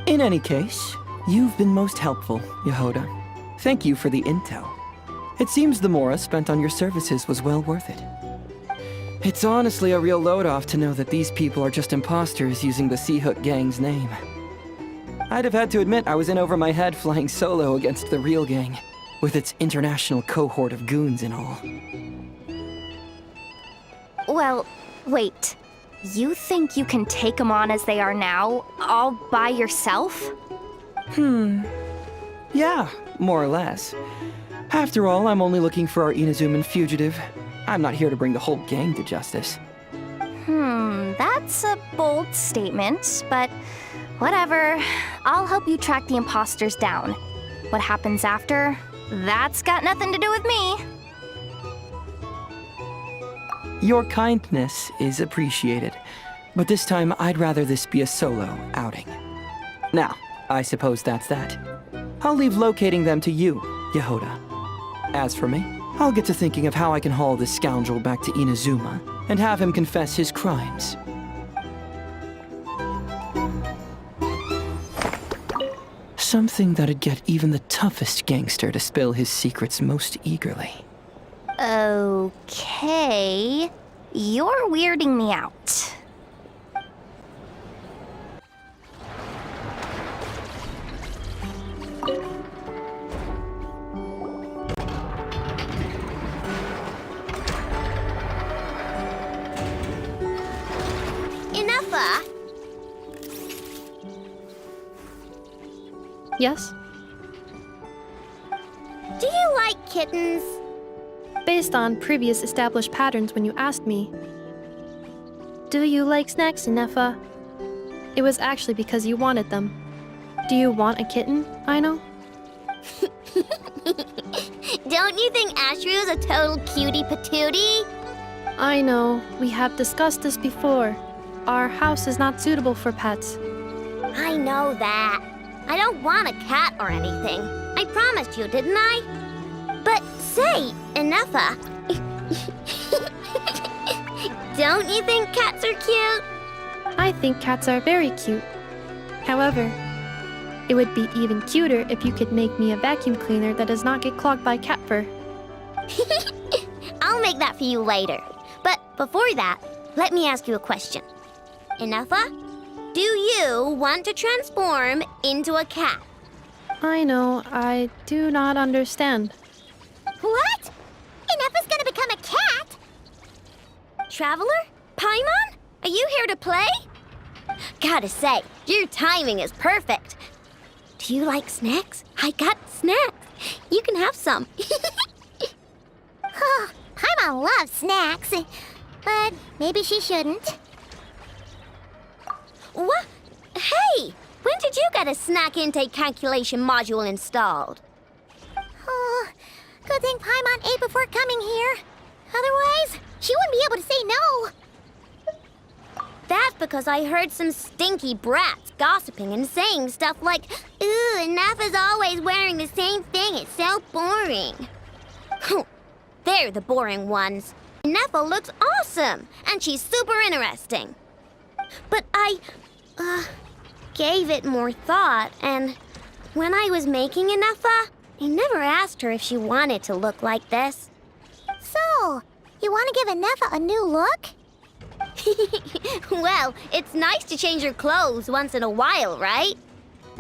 In any case, you've been most helpful, Yehoda. Thank you for the intel. It seems the Mora spent on your services was well worth it. It's honestly a real load-off to know that these people are just imposters using the Seahook Gang's name. I'd have had to admit I was in over my head flying solo against the real gang, with its international cohort of goons and all. Well, wait. You think you can take them on as they are now, all by yourself? Yeah, more or less. After all, I'm only looking for our Inazuman fugitive. I'm not here to bring the whole gang to justice. That's a bold statement, but whatever. I'll help you track the imposters down. What happens after? That's got nothing to do with me. Your kindness is appreciated, but this time I'd rather this be a solo outing. Now, I suppose that's that. I'll leave locating them to you, Yehoda. As for me, I'll get to thinking of how I can haul this scoundrel back to Inazuma and have him confess his crimes. Something that'd get even the toughest gangster to spill his secrets most eagerly. Okay. You're weirding me out. Enough. Yes? Do you like kittens? Based on previous established patterns when you asked me. Do you like snacks, Nefa? It was actually because you wanted them. Do you want a kitten, Aino? Don't you think Ashru is a total cutie patootie? I know, we have discussed this before. Our house is not suitable for pets. I know that. I don't want a cat or anything. I promised you, didn't I? But say, Enougha, don't you think cats are cute? I think cats are very cute. However, it would be even cuter if you could make me a vacuum cleaner that does not get clogged by cat fur. I'll make that for you later. But before that, let me ask you a question. Enougha, do you want to transform into a cat? I know, I do not understand. What? Enougha's gonna become a cat? Traveler? Paimon? Are you here to play? Gotta say, your timing is perfect. Do you like snacks? I got snacks. You can have some. Oh, Paimon loves snacks, but maybe she shouldn't. What? Hey! When did you get a snack intake calculation module installed? Oh, good thing Paimon ate before coming here. Otherwise, she wouldn't be able to say no. That's because I heard some stinky brats gossiping and saying stuff like, "Ooh, Enougha's always wearing the same thing. It's so boring." They're the boring ones. Enougha looks awesome, and she's super interesting. But I gave it more thought, and when I was making Enougha, I never asked her if she wanted to look like this. So, you want to give Enougha a new look? Well, it's nice to change her clothes once in a while, right?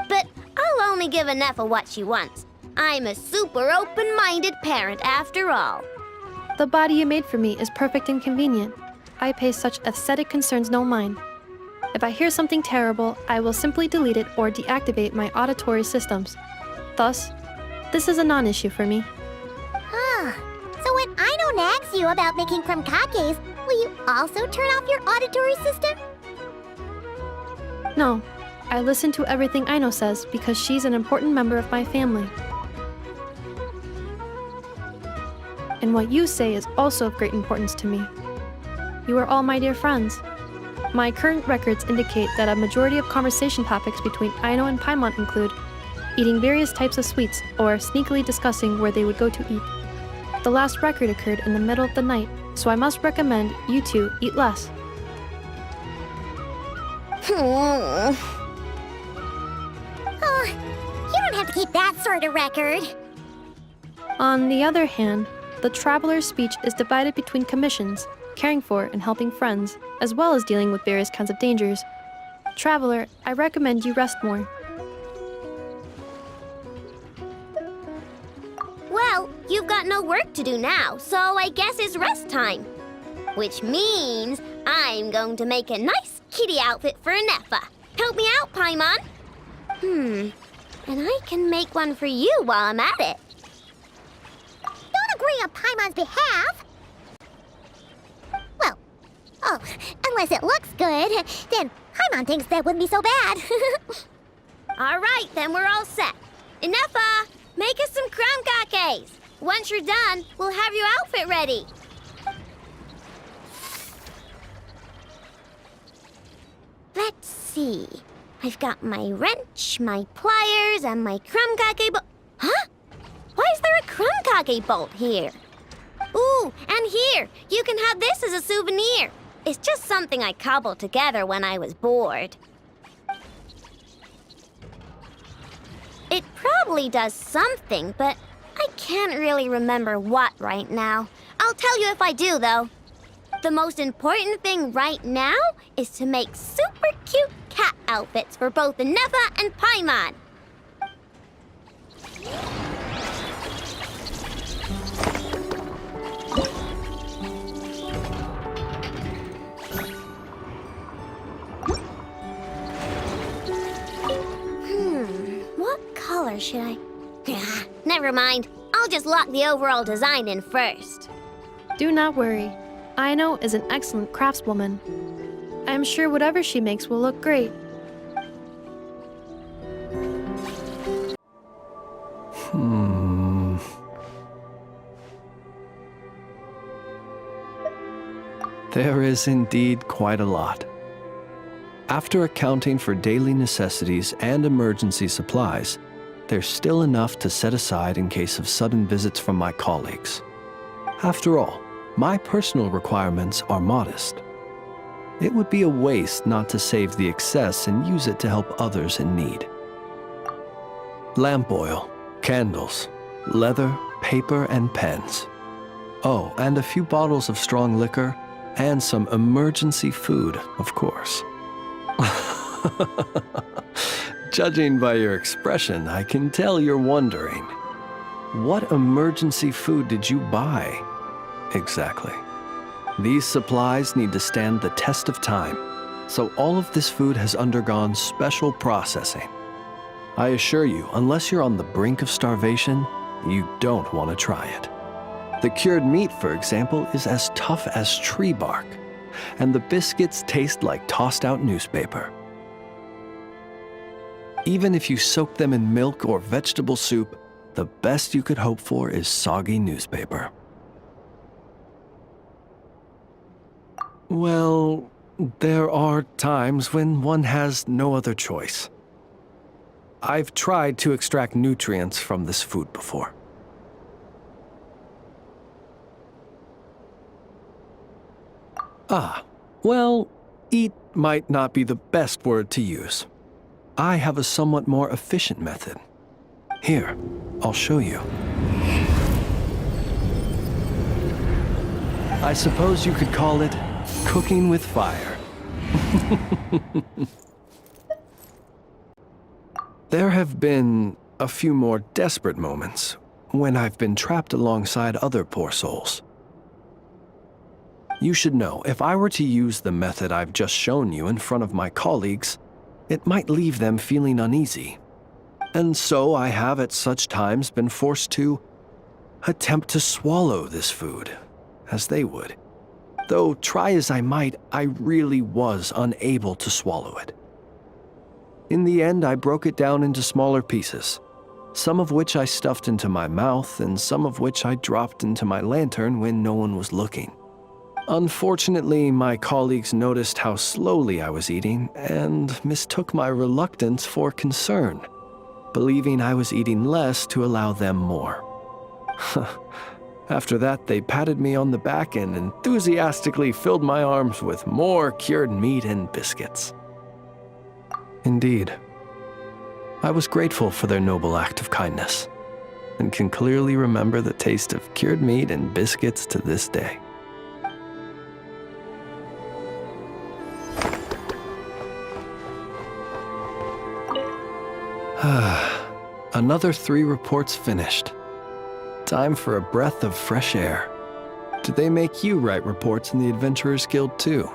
But I'll only give Enougha what she wants. I'm a super open-minded parent after all. The body you made for me is perfect and convenient. I pay such aesthetic concerns no mind. If I hear something terrible, I will simply delete it or deactivate my auditory systems. Thus, this is a non-issue for me. So when Aino nags you about making crumcakes, will you also turn off your auditory system? No, I listen to everything Aino says because she's an important member of my family. And what you say is also of great importance to me. You are all my dear friends. My current records indicate that a majority of conversation topics between Aino and Paimon include eating various types of sweets or sneakily discussing where they would go to eat. The last record occurred in the middle of the night, so I must recommend you two eat less. Oh, you don't have to keep that sort of record. On the other hand, the traveler's speech is divided between commissions, caring for and helping friends, as well as dealing with various kinds of dangers. Traveler, I recommend you rest more. Well, you've got no work to do now, so I guess it's rest time. Which means I'm going to make a nice kitty outfit for Enougha. Help me out, Paimon. And I can make one for you while I'm at it. Don't agree on Paimon's behalf. Well, unless it looks good, then Paimon thinks that wouldn't be so bad. All right, then we're all set. Enougha, make us some crumcakes. Once you're done, we'll have your outfit ready. Let's see. I've got my wrench, my pliers, and my crumb-kake bolt. Huh? Why is there a crumb-kake bolt here? Ooh, and here, you can have this as a souvenir. It's just something I cobbled together when I was bored. It probably does something, but I can't really remember what right now. I'll tell you if I do, though. The most important thing right now is to make super cute cat outfits for both Nepha and Paimon. What color should I... Never mind. I'll just lock the overall design in first. Do not worry. Aino is an excellent craftswoman. I am sure whatever she makes will look great. There is indeed quite a lot. After accounting for daily necessities and emergency supplies, there's still enough to set aside in case of sudden visits from my colleagues. After all, my personal requirements are modest. It would be a waste not to save the excess and use it to help others in need. Lamp oil, candles, leather, paper, and pens. Oh, and a few bottles of strong liquor, and some emergency food, of course. Judging by your expression, I can tell you're wondering. What emergency food did you buy? Exactly. These supplies need to stand the test of time, so all of this food has undergone special processing. I assure you, unless you're on the brink of starvation, you don't want to try it. The cured meat, for example, is as tough as tree bark, and the biscuits taste like tossed-out newspaper. Even if you soak them in milk or vegetable soup, the best you could hope for is soggy newspaper. Well, there are times when one has no other choice. I've tried to extract nutrients from this food before. Well, eat might not be the best word to use. I have a somewhat more efficient method. Here, I'll show you. I suppose you could call it cooking with fire. There have been a few more desperate moments when I've been trapped alongside other poor souls. You should know, if I were to use the method I've just shown you in front of my colleagues, it might leave them feeling uneasy. And so I have at such times been forced to attempt to swallow this food, as they would. Though try as I might, I really was unable to swallow it. In the end, I broke it down into smaller pieces, some of which I stuffed into my mouth and some of which I dropped into my lantern when no one was looking. Unfortunately, my colleagues noticed how slowly I was eating and mistook my reluctance for concern, believing I was eating less to allow them more. After that, they patted me on the back and enthusiastically filled my arms with more cured meat and biscuits. Indeed, I was grateful for their noble act of kindness, and can clearly remember the taste of cured meat and biscuits to this day. Another 3 reports finished. Time for a breath of fresh air. Did they make you write reports in the Adventurers Guild too?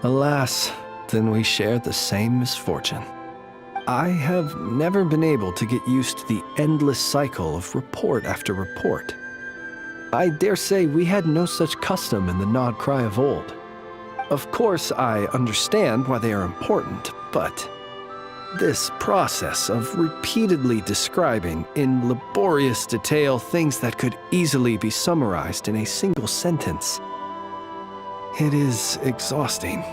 Alas, then we share the same misfortune. I have never been able to get used to the endless cycle of report after report. I dare say we had no such custom in the Nod-Krai of old. Of course, I understand why they are important, but this process of repeatedly describing in laborious detail things that could easily be summarized in a single sentence, it is exhausting.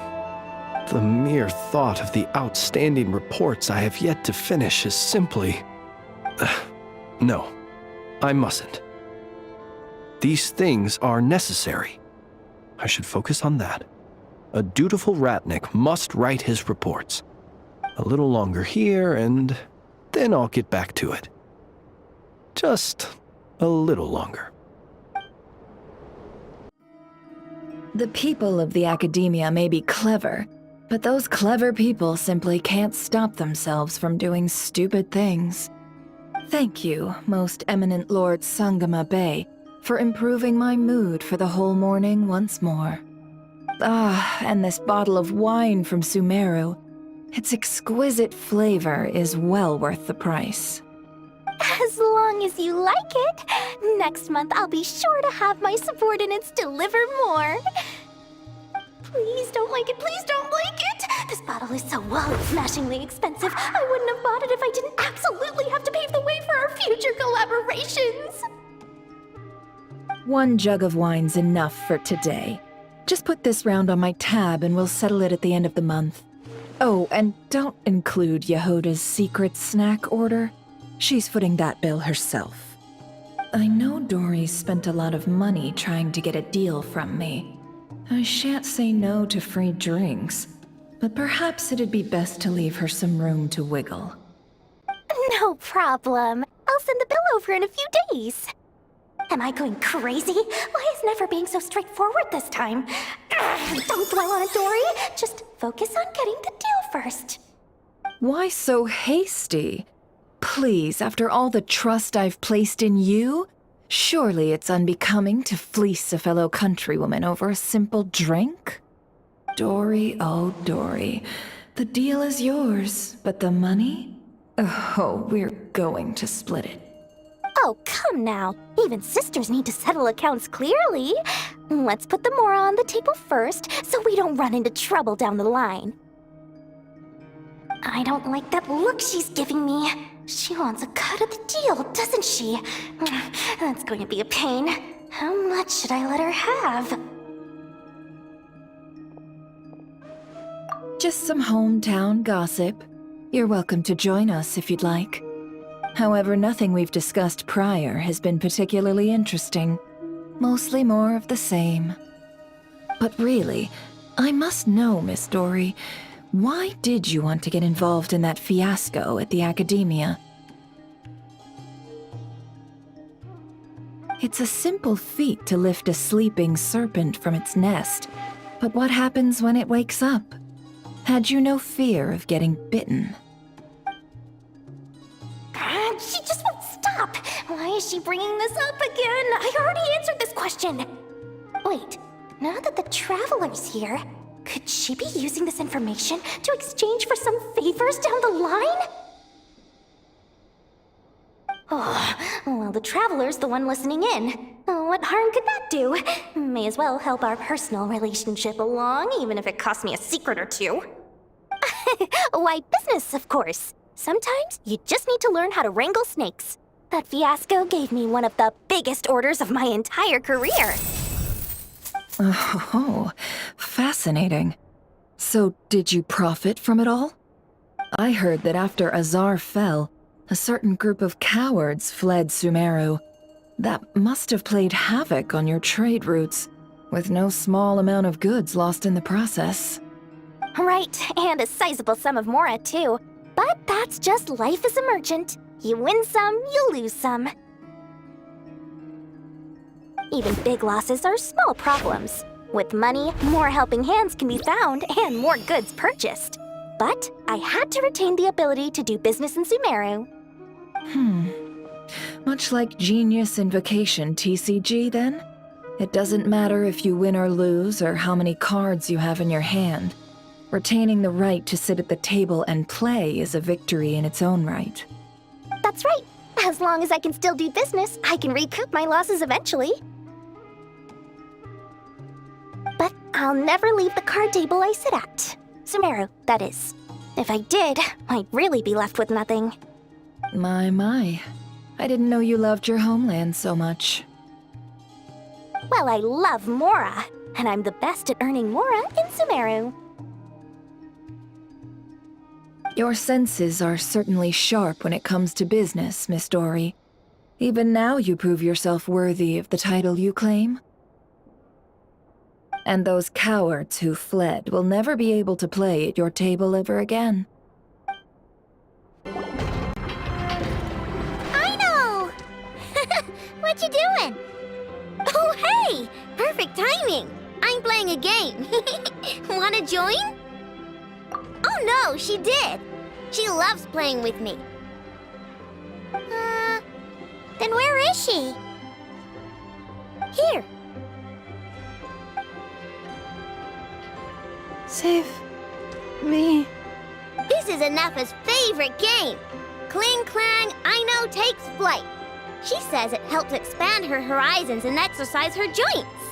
The mere thought of the outstanding reports I have yet to finish is simply... No, I mustn't. These things are necessary. I should focus on that. A dutiful Ratnik must write his reports. A little longer here, and then I'll get back to it. Just a little longer. The people of the Academia may be clever, but those clever people simply can't stop themselves from doing stupid things. Thank you, most eminent Lord Sangama Bey, for improving my mood for the whole morning once more. Ah, and this bottle of wine from Sumeru. Its exquisite flavor is well worth the price. As long as you like it. Next month I'll be sure to have my subordinates deliver more. Please don't like it, please don't like it! This bottle is so wall-smashingly expensive. I wouldn't have bought it if I didn't absolutely have to pave the way for our future collaborations. 1 jug of wine's enough for today. Just put this round on my tab and we'll settle it at the end of the month. Oh, and don't include Yehoda's secret snack order. She's footing that bill herself. I know Dory spent a lot of money trying to get a deal from me. I shan't say no to free drinks, but perhaps it'd be best to leave her some room to wiggle. No problem. I'll send the bill over in a few days. Am I going crazy? Why is Never being so straightforward this time? Don't dwell on it, Dory. Just focus on getting the deal first. Why so hasty? Please, after all the trust I've placed in you, surely it's unbecoming to fleece a fellow countrywoman over a simple drink? Dory, oh Dory, the deal is yours, but the money? Oh, we're going to split it. Oh, come now. Even sisters need to settle accounts clearly. Let's put the mora on the table first, so we don't run into trouble down the line. I don't like that look she's giving me. She wants a cut of the deal, doesn't she? That's going to be a pain. How much should I let her have? Just some hometown gossip. You're welcome to join us if you'd like. However, nothing we've discussed prior has been particularly interesting. Mostly more of the same. But really, I must know, Miss Dory, why did you want to get involved in that fiasco at the Academia? It's a simple feat to lift a sleeping serpent from its nest, but what happens when it wakes up? Had you no fear of getting bitten? She just won't stop. Why is she bringing this up again? I already answered this question. Wait, now that the Traveler's here, could she be using this information to exchange for some favors down the line? Oh, well, the Traveler's the one listening in. What harm could that do? May as well help our personal relationship along, even if it costs me a secret or two. Why, business, of course. Sometimes you just need to learn how to wrangle snakes. That fiasco gave me one of the biggest orders of my entire career. Oh, fascinating. So, did you profit from it all? I heard that after Azar fell, a certain group of cowards fled Sumeru. That must have played havoc on your trade routes, with no small amount of goods lost in the process. Right, and a sizable sum of mora, too. But that's just life as a merchant. You win some, you lose some. Even big losses are small problems. With money, more helping hands can be found and more goods purchased. But I had to retain the ability to do business in Sumeru. Much like Genius Invocation TCG, then? It doesn't matter if you win or lose or how many cards you have in your hand. Retaining the right to sit at the table and play is a victory in its own right. That's right. As long as I can still do business, I can recoup my losses eventually. But I'll never leave the card table I sit at. Sumeru, that is. If I did, I'd really be left with nothing. My. I didn't know you loved your homeland so much. Well, I love mora, and I'm the best at earning mora in Sumeru. Your senses are certainly sharp when it comes to business, Miss Dory. Even now you prove yourself worthy of the title you claim. And those cowards who fled will never be able to play at your table ever again. I know! What you doing? Oh, hey! Perfect timing! I'm playing a game. Wanna join? Oh no, she did! She loves playing with me. Then where is she? Here. Save me. This is Anafa's favorite game. Cling Clang, I know, takes flight. She says it helps expand her horizons and exercise her joints.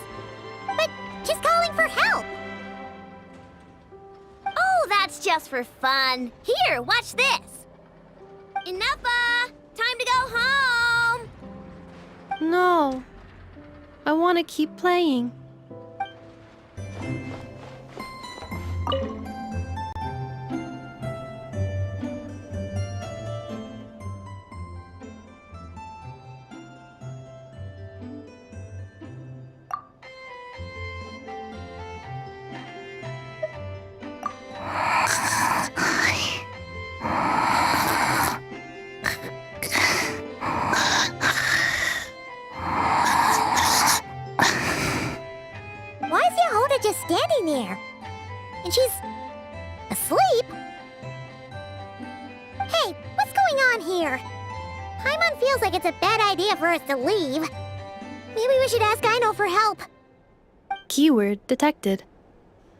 But she's calling for help. Oh, that's just for fun. Here, watch this. Anafa, time to go home. No. I want to keep playing. Why is Yehoda just standing there? And she's asleep? Hey, what's going on here? Paimon feels like it's a bad idea for us to leave. Maybe we should ask Aino for help. Keyword detected.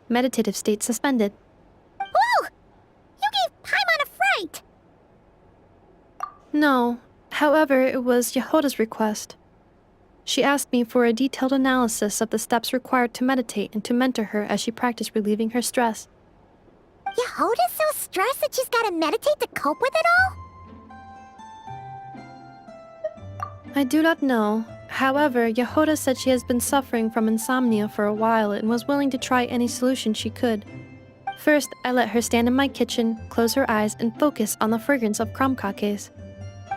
Meditative state suspended. Whoa! You gave Paimon a fright! No. However, it was Yehoda's request. She asked me for a detailed analysis of the steps required to meditate and to mentor her as she practiced relieving her stress. Yehoda's so stressed that she's gotta meditate to cope with it all? I do not know. However, Yehoda said she has been suffering from insomnia for a while and was willing to try any solution she could. First, I let her stand in my kitchen, close her eyes, and focus on the fragrance of crumb cakes.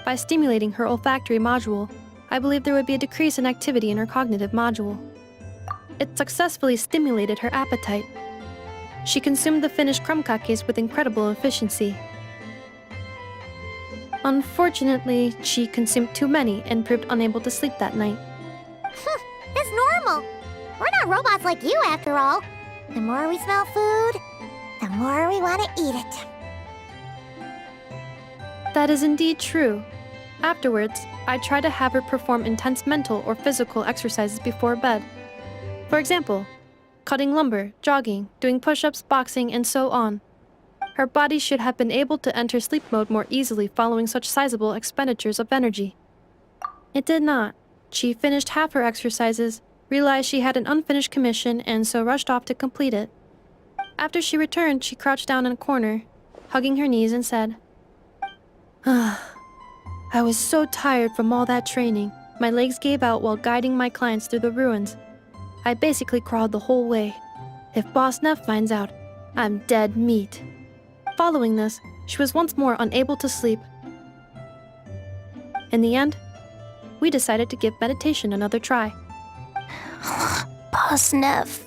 By stimulating her olfactory module, I believe there would be a decrease in activity in her cognitive module. It successfully stimulated her appetite. She consumed the finished crumb cakes with incredible efficiency. Unfortunately, she consumed too many and proved unable to sleep that night. That's normal. We're not robots like you, after all. The more we smell food, the more we want to eat it. That is indeed true. Afterwards, I try to have her perform intense mental or physical exercises before bed. For example, cutting lumber, jogging, doing push-ups, boxing, and so on. Her body should have been able to enter sleep mode more easily following such sizable expenditures of energy. It did not. She finished half her exercises, realized she had an unfinished commission, and so rushed off to complete it. After she returned, she crouched down in a corner, hugging her knees and said, I was so tired from all that training. My legs gave out while guiding my clients through the ruins. I basically crawled the whole way. If Boss Neff finds out, I'm dead meat. Following this, she was once more unable to sleep. In the end, we decided to give meditation another try. Boss Neff.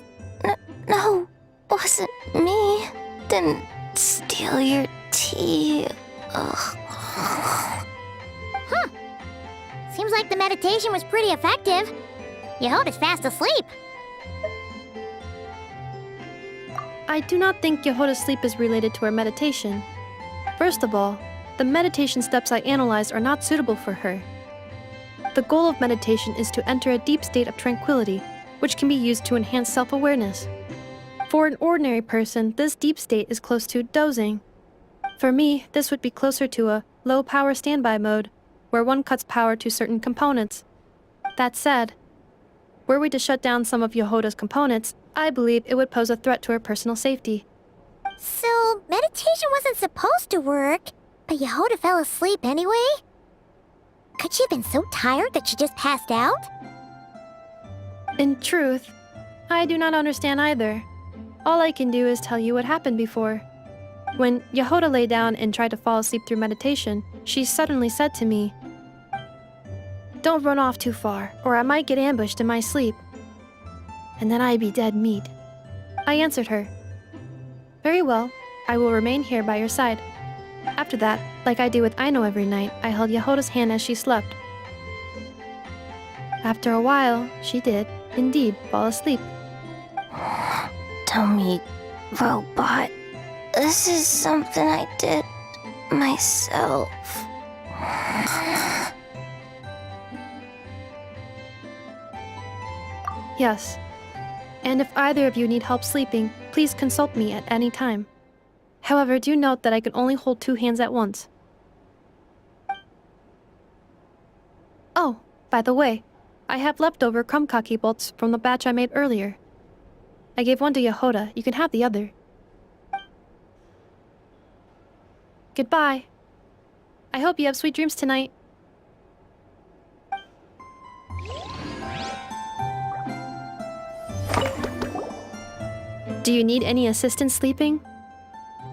No, wasn't me. Didn't steal your tea. Ugh. Huh. Seems like the meditation was pretty effective. Yehoda's fast asleep. I do not think Yehoda's sleep is related to her meditation. First of all, the meditation steps I analyzed are not suitable for her. The goal of meditation is to enter a deep state of tranquility, which can be used to enhance self-awareness. For an ordinary person, this deep state is close to dozing. For me, this would be closer to a low-power standby mode, where one cuts power to certain components. That said, were we to shut down some of Yehoda's components, I believe it would pose a threat to her personal safety. So, meditation wasn't supposed to work, but Yehoda fell asleep anyway? Could she have been so tired that she just passed out? In truth, I do not understand either. All I can do is tell you what happened before. When Yehoda lay down and tried to fall asleep through meditation, she suddenly said to me, "Don't run off too far, or I might get ambushed in my sleep. And then I'd be dead meat." I answered her, "Very well, I will remain here by your side." After that, like I do with Aino every night, I held Yehoda's hand as she slept. After a while, she did, indeed, fall asleep. Dummy robot. This is something I did myself. Yes. And if either of you need help sleeping, please consult me at any time. However, do note that I can only hold 2 hands at once. Oh, by the way, I have leftover krumkaki bolts from the batch I made earlier. I gave one to Yehoda. You can have the other. Goodbye. I hope you have sweet dreams tonight. Do you need any assistance sleeping?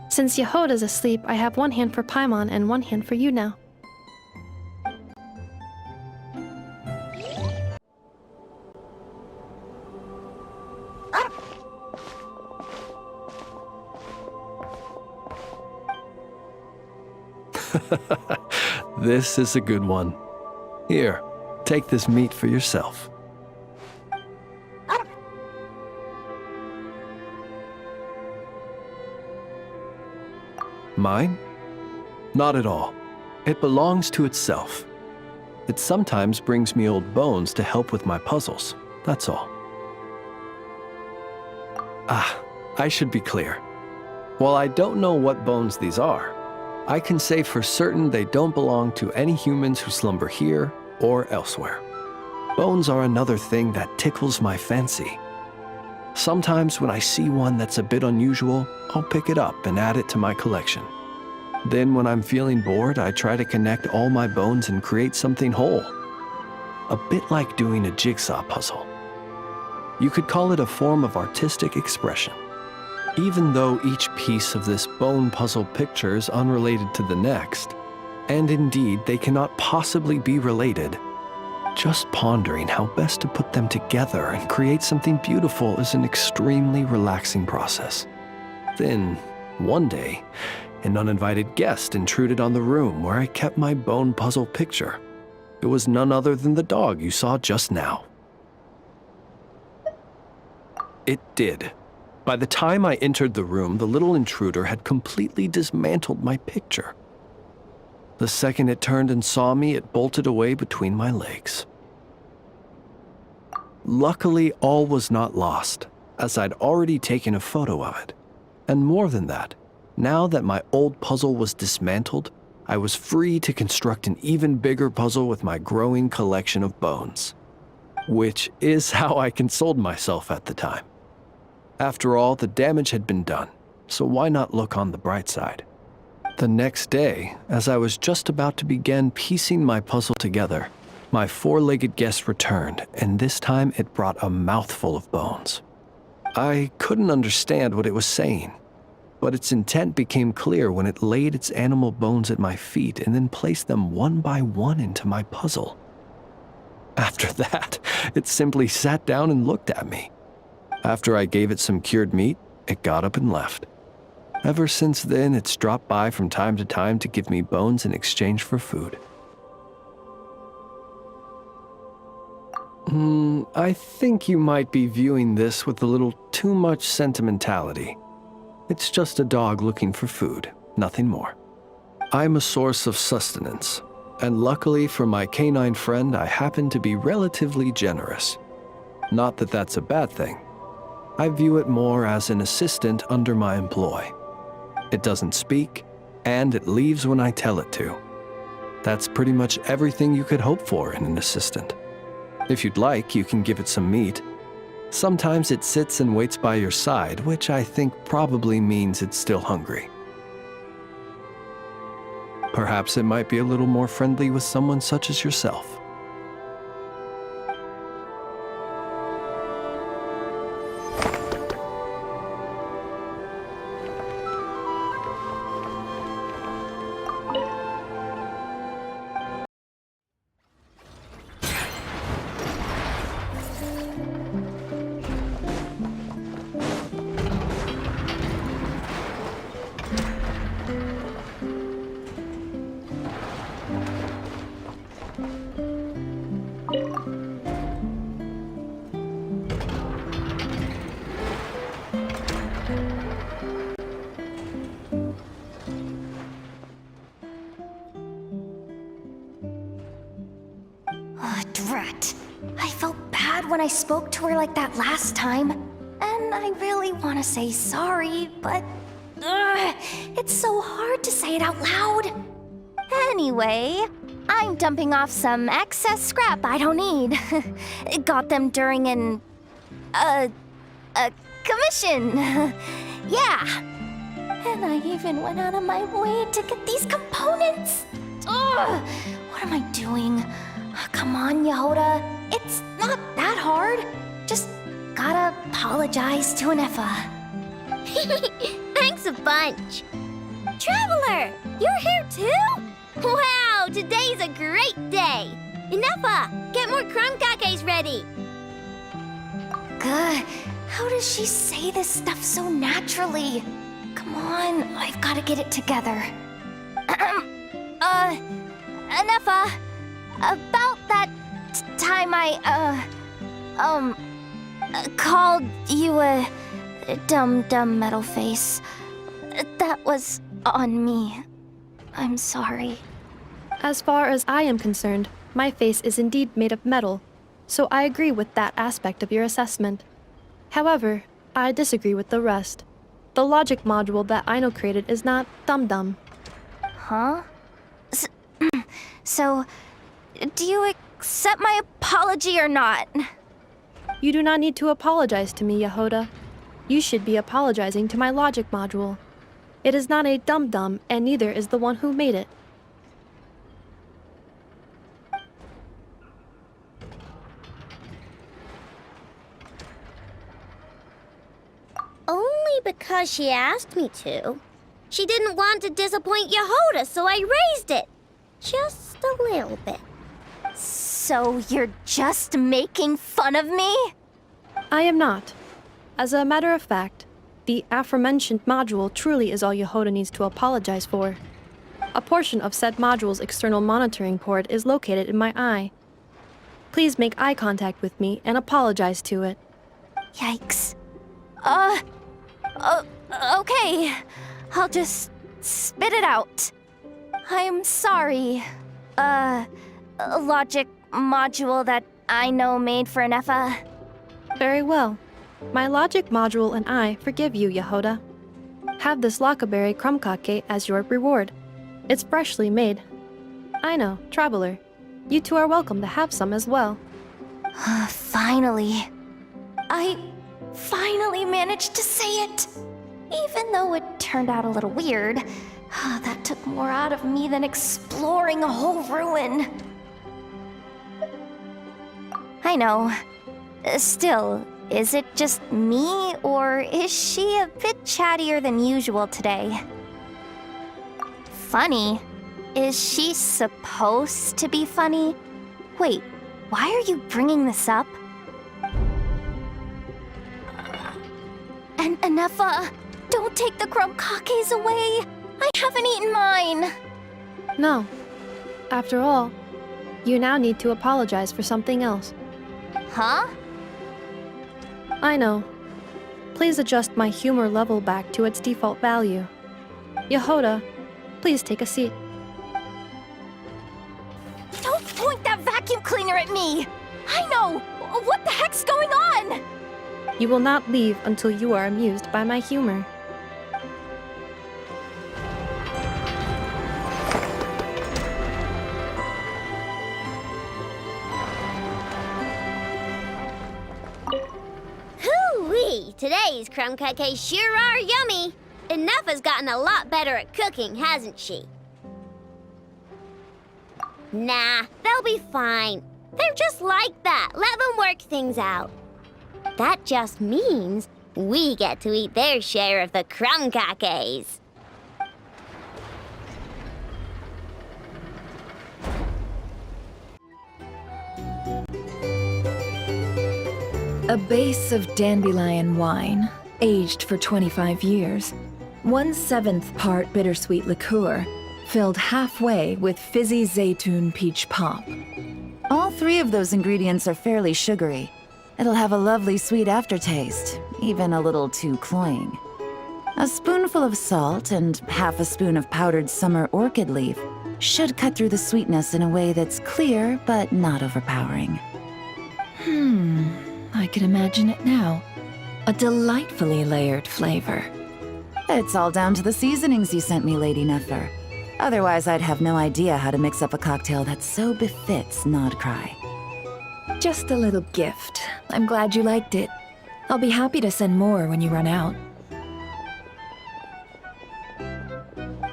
Since Yehoda's asleep, I have 1 hand for Paimon and 1 hand for you now. This is a good one. Here, take this meat for yourself. Mine? Not at all. It belongs to itself. It sometimes brings me old bones to help with my puzzles, that's all. I should be clear. While I don't know what bones these are, I can say for certain they don't belong to any humans who slumber here or elsewhere. Bones are another thing that tickles my fancy. Sometimes when I see one that's a bit unusual, I'll pick it up and add it to my collection. Then when I'm feeling bored, I try to connect all my bones and create something whole. A bit like doing a jigsaw puzzle. You could call it a form of artistic expression. Even though each piece of this bone puzzle picture is unrelated to the next, and indeed they cannot possibly be related, just pondering how best to put them together and create something beautiful is an extremely relaxing process. Then, one day, an uninvited guest intruded on the room where I kept my bone puzzle picture. It was none other than the dog you saw just now. It did. By the time I entered the room, the little intruder had completely dismantled my picture. The second it turned and saw me, it bolted away between my legs. Luckily, all was not lost, as I'd already taken a photo of it. And more than that, now that my old puzzle was dismantled, I was free to construct an even bigger puzzle with my growing collection of bones. Which is how I consoled myself at the time. After all, the damage had been done, so why not look on the bright side? The next day, as I was just about to begin piecing my puzzle together, my 4-legged guest returned, and this time it brought a mouthful of bones. I couldn't understand what it was saying, but its intent became clear when it laid its animal bones at my feet and then placed them one by one into my puzzle. After that, it simply sat down and looked at me. After I gave it some cured meat, it got up and left. Ever since then, it's dropped by from time to time to give me bones in exchange for food. I think you might be viewing this with a little too much sentimentality. It's just a dog looking for food, nothing more. I'm a source of sustenance, and luckily for my canine friend, I happen to be relatively generous. Not that that's a bad thing. I view it more as an assistant under my employ. It doesn't speak, and it leaves when I tell it to. That's pretty much everything you could hope for in an assistant. If you'd like, you can give it some meat. Sometimes it sits and waits by your side, which I think probably means it's still hungry. Perhaps it might be a little more friendly with someone such as yourself. brat. I felt bad when I spoke to her like that last time. And I really want to say sorry, but it's so hard to say it out loud. Anyway, I'm dumping off some excess scrap I don't need. Got them during a commission. Yeah. And I even went out of my way to get these components. Ugh, what am I doing? Come on, Yehoda. It's not that hard. Just gotta apologize to Anefa. Thanks a bunch. Traveler, you're here too? Wow, today's a great day. Inefa, get more crumb cakes ready. Good. How does she say this stuff so naturally? Come on, I've gotta get it together. Anefa, about that time I, called you a dumb metal face. That was on me. I'm sorry. As far as I am concerned, my face is indeed made of metal, so I agree with that aspect of your assessment. However, I disagree with the rest. The logic module that Aino created is not dumb. Huh? So, do you accept my apology or not? You do not need to apologize to me, Yehoda. You should be apologizing to my logic module. It is not a dum-dum, and neither is the one who made it. Only because she asked me to. She didn't want to disappoint Yehoda, so I raised it. Just a little bit. So you're just making fun of me? I am not. As a matter of fact, the aforementioned module truly is all Yehoda needs to apologize for. A portion of said module's external monitoring port is located in my eye. Please make eye contact with me and apologize to it. Yikes. Okay. I'll just spit it out. I'm sorry. Logic module that I know made for Anefa. Very well. My logic module and I forgive you, Yehoda. Have this lockaberry crumb cake as your reward. It's freshly made. I know, traveler. You two are welcome to have some as well. Finally. I finally managed to say it. Even though it turned out a little weird, that took more out of me than exploring a whole ruin. I know. Still, is it just me, or is she a bit chattier than usual today? Funny? Is she supposed to be funny? Wait, why are you bringing this up? And Anefa, don't take the crumb cakes away! I haven't eaten mine! No. After all, you now need to apologize for something else. Huh? I know. Please adjust my humor level back to its default value. Yehoda, please take a seat. Don't point that vacuum cleaner at me! I know! What the heck's going on? You will not leave until you are amused by my humor. Hoo-wee! Today's crumb cakes sure are yummy. Anefa's gotten a lot better at cooking, hasn't she? Nah, they'll be fine. They're just like that. Let them work things out. That just means we get to eat their share of the crumb cakes. A base of dandelion wine, aged for 25 years. 1/7 part bittersweet liqueur, filled halfway with fizzy zaytun peach pop. All three of those ingredients are fairly sugary. It'll have a lovely sweet aftertaste, even a little too cloying. A spoonful of salt and half a spoon of powdered summer orchid leaf Should cut through the sweetness in a way that's clear but not overpowering. I can imagine it now. A delightfully layered flavor. It's all down to the seasonings you sent me, Lady Nefer. Otherwise, I'd have no idea how to mix up a cocktail that so befits Nod-Krai. Just a little gift. I'm glad you liked it. I'll be happy to send more when you run out.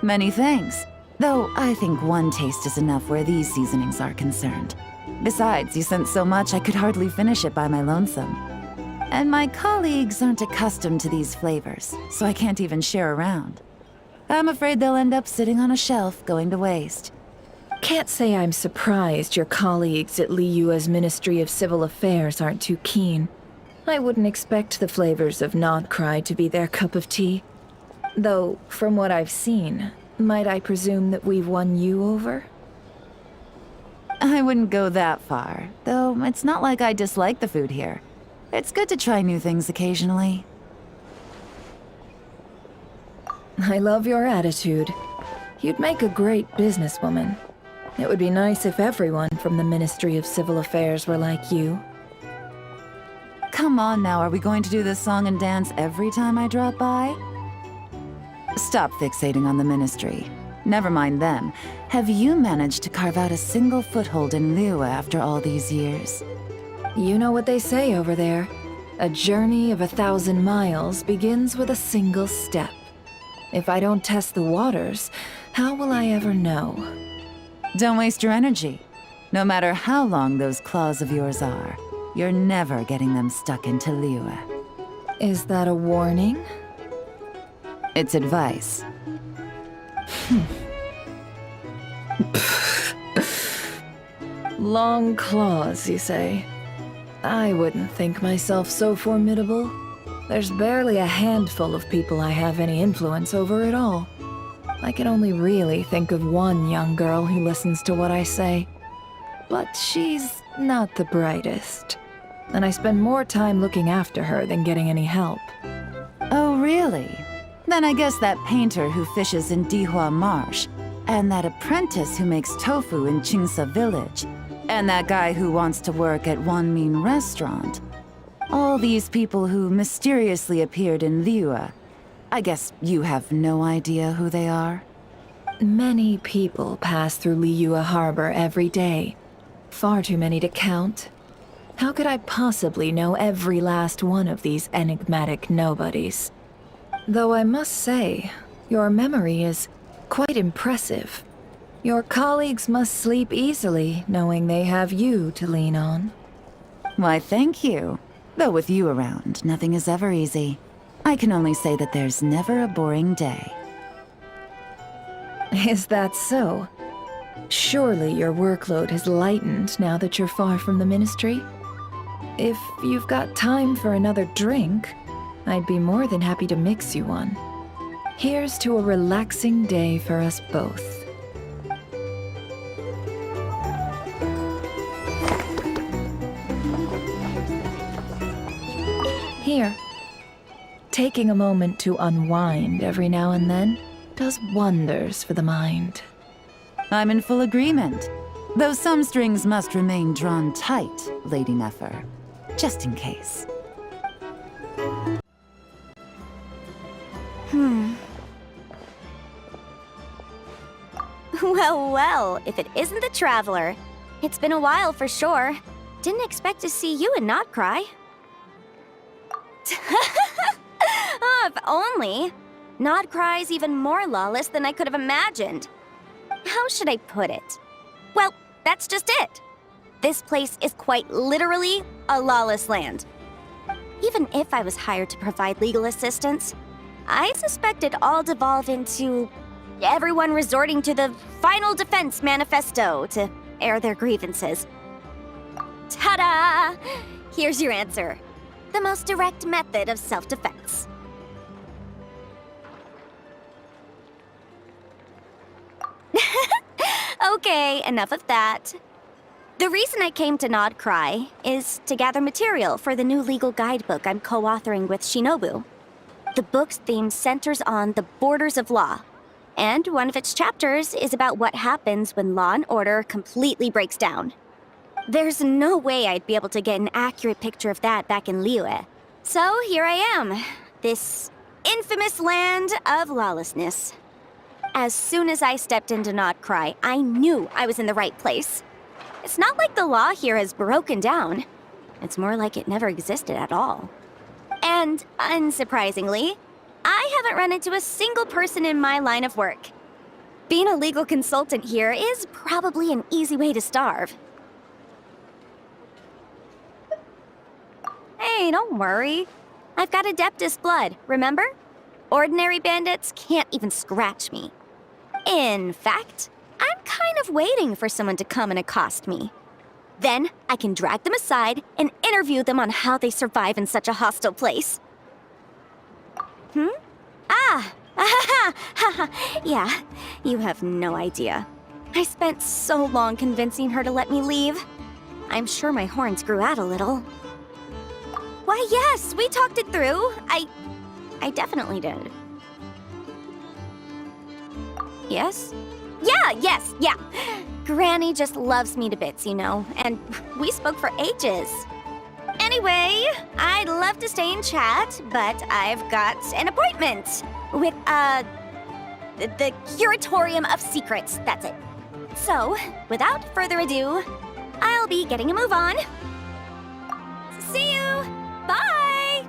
Many thanks. Though I think one taste is enough where these seasonings are concerned. Besides, you sent so much I could hardly finish it by my lonesome. And my colleagues aren't accustomed to these flavors, so I can't even share around. I'm afraid they'll end up sitting on a shelf, going to waste. Can't say I'm surprised your colleagues at Liyue's Ministry of Civil Affairs aren't too keen. I wouldn't expect the flavors of Nod-Krai to be their cup of tea. Though, from what I've seen, might I presume that we've won you over? I wouldn't go that far, though it's not like I dislike the food here. It's good to try new things occasionally. I love your attitude. You'd make a great businesswoman. It would be nice if everyone from the Ministry of Civil Affairs were like you. Come on now, are we going to do this song and dance every time I drop by? Stop fixating on the Ministry. Never mind them. Have you managed to carve out a single foothold in Liyue after all these years? You know what they say over there. A journey of 1,000 miles begins with a single step. If I don't test the waters, how will I ever know? Don't waste your energy. No matter how long those claws of yours are, you're never getting them stuck into Liyue. Is that a warning? It's advice. Long claws, you say? I wouldn't think myself so formidable. There's barely a handful of people I have any influence over at all. I can only really think of one young girl who listens to what I say. But she's not the brightest. And I spend more time looking after her than getting any help. Oh, really? Then I guess that painter who fishes in Dihua Marsh, and that apprentice who makes tofu in Qingsa Village, and that guy who wants to work at Wanmin Restaurant. All these people who mysteriously appeared in Liyue. I guess you have no idea who they are? Many people pass through Liyue Harbor every day. Far too many to count. How could I possibly know every last one of these enigmatic nobodies? Though I must say, your memory is quite impressive. Your colleagues must sleep easily, knowing they have you to lean on. Why, thank you. Though with you around, nothing is ever easy. I can only say that there's never a boring day. Is that so? Surely your workload has lightened now that you're far from the Ministry? If you've got time for another drink, I'd be more than happy to mix you one. Here's to a relaxing day for us both. Here. Taking a moment to unwind every now and then does wonders for the mind. I'm in full agreement. Though some strings must remain drawn tight, Lady Nefer. Just in case. Well, if it isn't the Traveler. It's been a while for sure. Didn't expect to see you in Nod-Krai. Oh, if only. Nod-Krai's even more lawless than I could have imagined. How should I put it? Well, that's just it. This place is quite literally a lawless land. Even if I was hired to provide legal assistance, I suspect it'd all devolve into everyone resorting to the Final Defense Manifesto to air their grievances. Ta-da! Here's your answer. The most direct method of self-defense. Okay, enough of that. The reason I came to Nod-Krai is to gather material for the new legal guidebook I'm co-authoring with Shinobu. The book's theme centers on the borders of law. And one of its chapters is about what happens when law and order completely breaks down. There's no way I'd be able to get an accurate picture of that back in Liyue. So here I am, this infamous land of lawlessness. As soon as I stepped into Nod-Krai, I knew I was in the right place. It's not like the law here has broken down. It's more like it never existed at all. And, unsurprisingly, I haven't run into a single person in my line of work. Being a legal consultant here is probably an easy way to starve. Hey, don't worry. I've got Adeptus blood, remember? Ordinary bandits can't even scratch me. In fact, I'm kind of waiting for someone to come and accost me. Then I can drag them aside and interview them on how they survive in such a hostile place. Yeah, you have no idea. I spent so long convincing her to let me leave. I'm sure my horns grew out a little. Why, yes, we talked it through. I definitely did. Yes? Yeah. Granny just loves me to bits, you know, and we spoke for ages. Anyway, I'd love to stay and chat, but I've got an appointment with, the Curatorium of Secrets, that's it. So, without further ado, I'll be getting a move on. See you! Bye!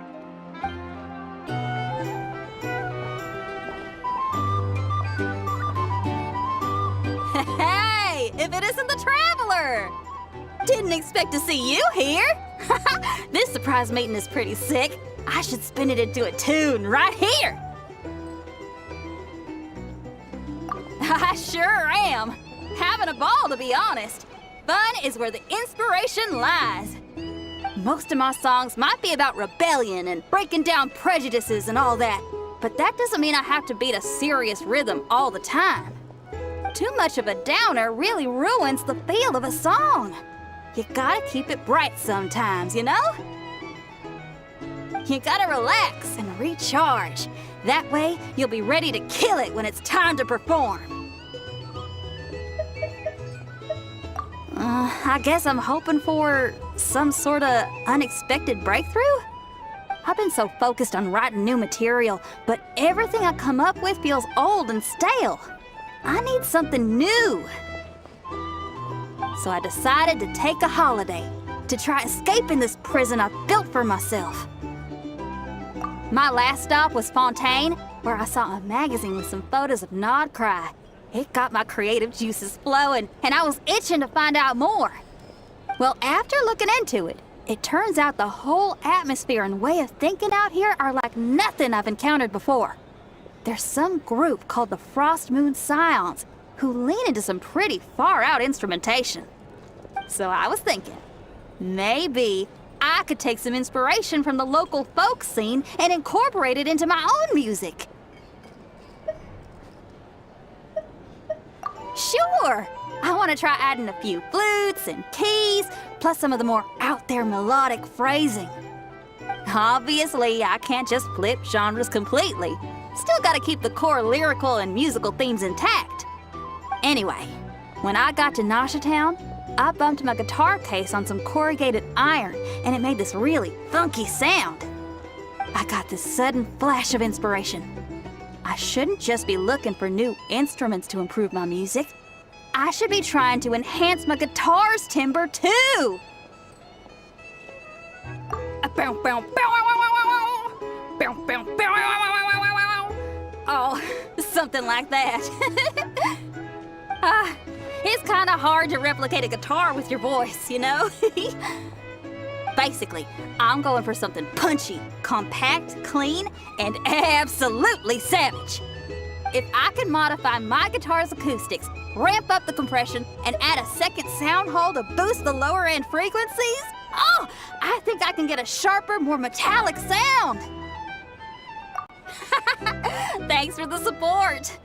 Hey, if it isn't the Traveler! Didn't expect to see you here. This surprise meeting is pretty sick. I should spin it into a tune right here. I sure am. Having a ball, to be honest. Fun is where the inspiration lies. Most of my songs might be about rebellion and breaking down prejudices and all that, but that doesn't mean I have to beat a serious rhythm all the time. Too much of a downer really ruins the feel of a song. You gotta keep it bright sometimes, you know? You gotta relax and recharge. That way, you'll be ready to kill it when it's time to perform. I guess I'm hoping for some sort of unexpected breakthrough? I've been so focused on writing new material, but everything I come up with feels old and stale. I need something new. So I decided to take a holiday to try escaping this prison I've built for myself. My last stop was Fontaine, where I saw a magazine with some photos of Nod-Krai. It got my creative juices flowing, and I was itching to find out more. Well, after looking into it, it turns out the whole atmosphere and way of thinking out here are like nothing I've encountered before. There's some group called the Frost Moon Scions who lean into some pretty far-out instrumentation. So I was thinking, maybe I could take some inspiration from the local folk scene and incorporate it into my own music. Sure! I want to try adding a few flutes and keys, plus some of the more out-there melodic phrasing. Obviously, I can't just flip genres completely. Still gotta keep the core lyrical and musical themes intact. Anyway, when I got to Nasha Town, I bumped my guitar case on some corrugated iron, and it made this really funky sound. I got this sudden flash of inspiration. I shouldn't just be looking for new instruments to improve my music. I should be trying to enhance my guitar's timbre, too! Oh, something like that. It's kind of hard to replicate a guitar with your voice, you know? Basically, I'm going for something punchy, compact, clean, and absolutely savage. If I can modify my guitar's acoustics, ramp up the compression, and add a second sound hole to boost the lower end frequencies, oh, I think I can get a sharper, more metallic sound. Thanks for the support.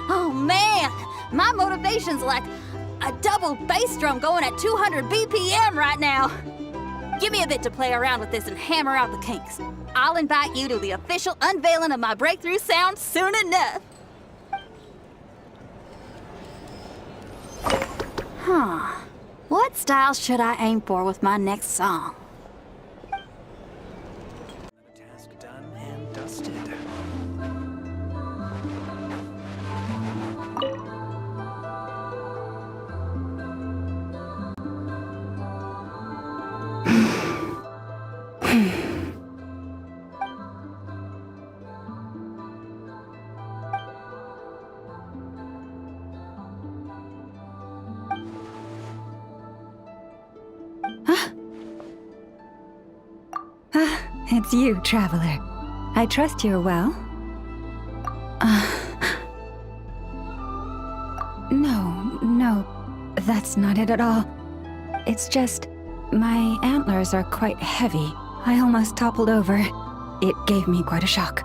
Oh man, my motivation's like a double bass drum going at 200 BPM right now. Give me a bit to play around with this and hammer out the kinks. I'll invite you to the official unveiling of my breakthrough sound soon enough. Huh. What style should I aim for with my next song? Task done and dusted. It's you, Traveler. I trust you're well. No, that's not it at all. It's just, my antlers are quite heavy. I almost toppled over. It gave me quite a shock.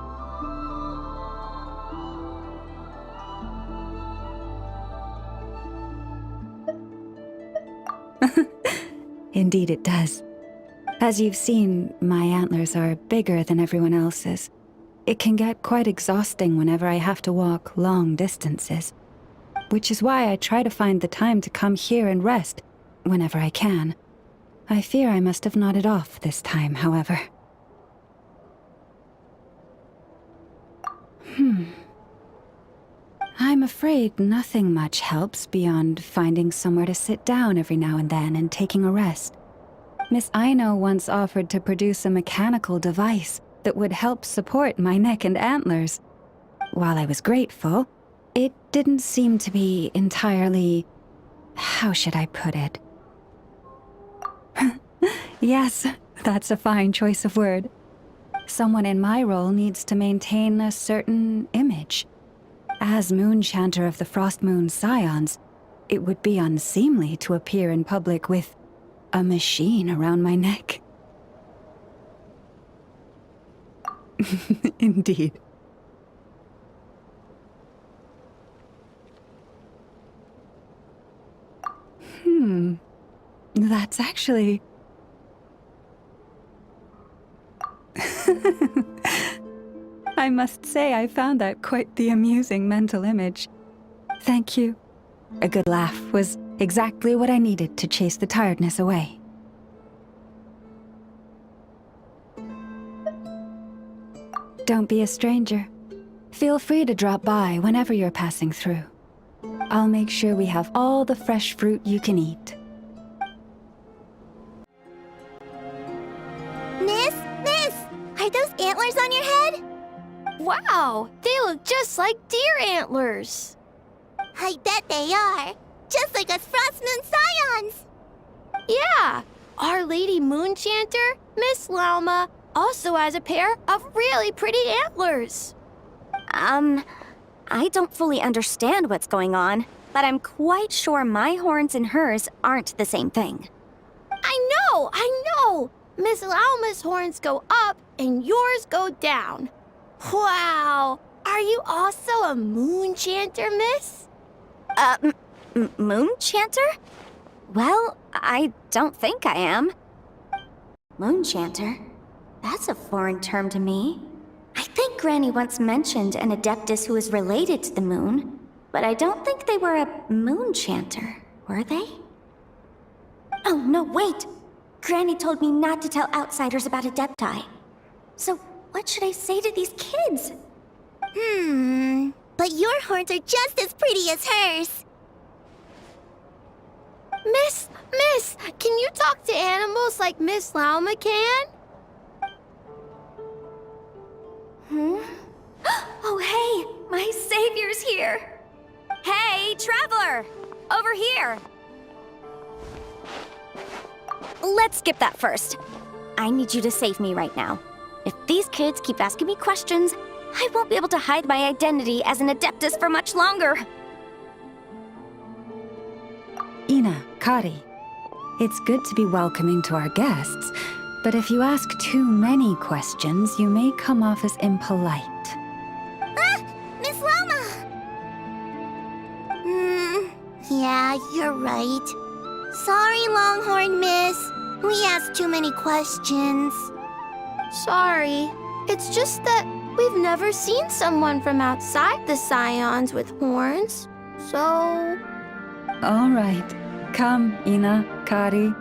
Indeed it does. As you've seen, my antlers are bigger than everyone else's. It can get quite exhausting whenever I have to walk long distances, which is why I try to find the time to come here and rest whenever I can. I fear I must have nodded off this time, however. I'm afraid nothing much helps beyond finding somewhere to sit down every now and then and taking a rest. Miss Aino once offered to produce a mechanical device that would help support my neck and antlers. While I was grateful, it didn't seem to be entirely... how should I put it? Yes, that's a fine choice of word. Someone in my role needs to maintain a certain image. As Moon Chanter of the Frost Moon Scions, it would be unseemly to appear in public with a machine around my neck. Indeed. That's actually... I must say I found that quite the amusing mental image. Thank you. A good laugh was exactly what I needed to chase the tiredness away. Don't be a stranger. Feel free to drop by whenever you're passing through. I'll make sure we have all the fresh fruit you can eat. Miss? Are those antlers on your head? Wow, they look just like deer antlers. I bet they are. Just like us Frost Moon Scions. Yeah, Our Lady Moon Chanter, Miss Lauma, also has a pair of really pretty antlers. I don't fully understand what's going on, but I'm quite sure my horns and hers aren't the same thing. I know! Miss Lauma's horns go up and yours go down. Wow! Are you also a Moon Chanter, miss? Moon Chanter? Well, I don't think I am. Moon Chanter? That's a foreign term to me. I think Granny once mentioned an Adeptus who is related to the moon, but I don't think they were a Moon Chanter, were they? Oh, no, wait! Granny told me not to tell outsiders about Adepti. So, what should I say to these kids? But your horns are just as pretty as hers. Miss, can you talk to animals like Miss Lauma can? Oh, hey, my savior's here. Hey, Traveler! Over here! Let's skip that first. I need you to save me right now. If these kids keep asking me questions, I won't be able to hide my identity as an Adeptus for much longer. Ina, Kari, it's good to be welcoming to our guests, but if you ask too many questions, you may come off as impolite. Miss Lama! Yeah, you're right. Sorry, Longhorn Miss. We asked too many questions. Sorry. It's just that we've never seen someone from outside the Scions with horns. So... All right. Come, Ina, Kari.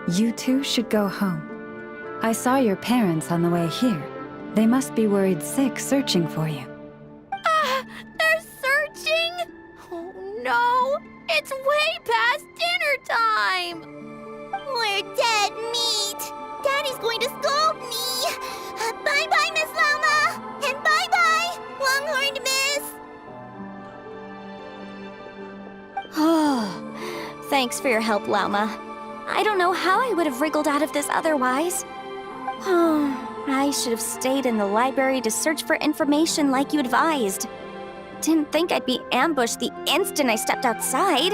You two should go home. I saw your parents on the way here. They must be worried sick searching for you. They're searching? Oh no! It's way past dinner time! We're dead meat! Daddy's going to scold me! Bye-bye, Miss Llama! And bye-bye, Longhorned Miss! Oh, thanks for your help, Llama. I don't know how I would have wriggled out of this otherwise. Oh, I should have stayed in the library to search for information like you advised. Didn't think I'd be ambushed the instant I stepped outside.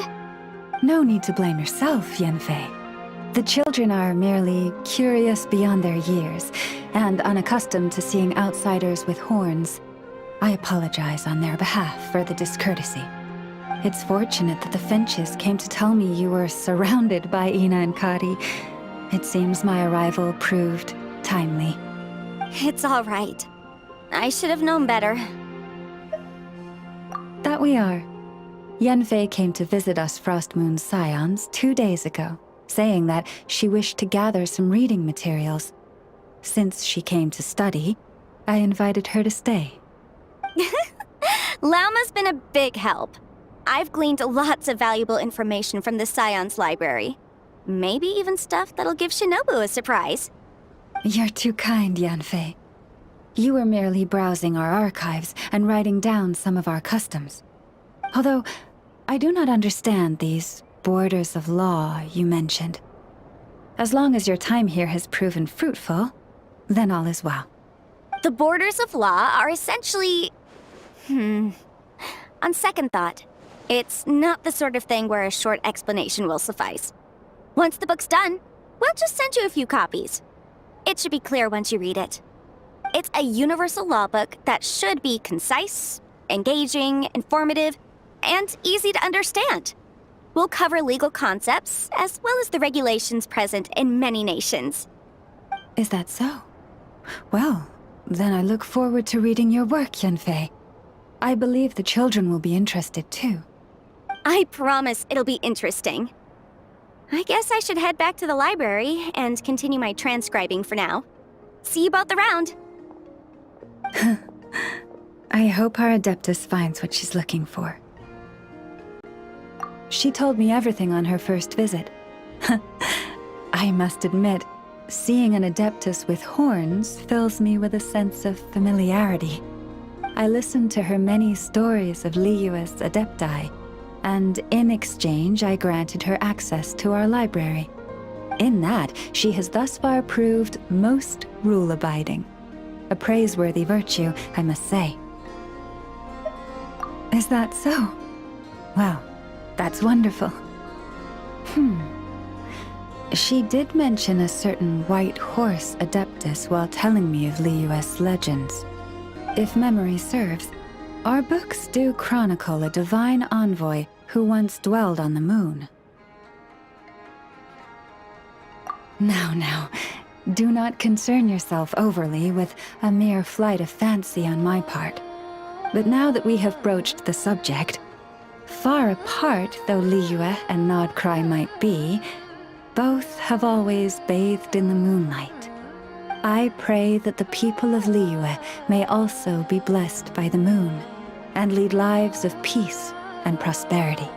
No need to blame yourself, Yanfei. The children are merely curious beyond their years and unaccustomed to seeing outsiders with horns. I apologize on their behalf for the discourtesy. It's fortunate that the Finches came to tell me you were surrounded by Ina and Kari. It seems my arrival proved timely. It's all right. I should have known better. That we are. Yanfei came to visit us Frostmoon's scions 2 days ago, saying that she wished to gather some reading materials. Since she came to study, I invited her to stay. Llama's been a big help. I've gleaned lots of valuable information from the Scion's library. Maybe even stuff that'll give Shinobu a surprise. You're too kind, Yanfei. You were merely browsing our archives and writing down some of our customs. Although, I do not understand these borders of law you mentioned. As long as your time here has proven fruitful, then all is well. The borders of law are essentially... On second thought, it's not the sort of thing where a short explanation will suffice. Once the book's done, we'll just send you a few copies. It should be clear once you read it. It's a universal law book that should be concise, engaging, informative, and easy to understand. We'll cover legal concepts, as well as the regulations present in many nations. Is that so? Well, then I look forward to reading your work, Yanfei. I believe the children will be interested too. I promise it'll be interesting. I guess I should head back to the library and continue my transcribing for now. See you both around. I hope our Adeptus finds what she's looking for. She told me everything on her first visit. I must admit, seeing an Adeptus with horns fills me with a sense of familiarity. I listened to her many stories of Liyue's Adepti, and in exchange I granted her access to our library. In that, she has thus far proved most rule-abiding. A praiseworthy virtue, I must say. Is that so? Well, that's wonderful. She did mention a certain white horse Adeptus while telling me of Liyue's legends. If memory serves, our books do chronicle a divine envoy who once dwelled on the moon. Now, do not concern yourself overly with a mere flight of fancy on my part. But now that we have broached the subject, far apart though Liyue and Nod-Krai might be, both have always bathed in the moonlight. I pray that the people of Liyue may also be blessed by the moon and lead lives of peace and prosperity.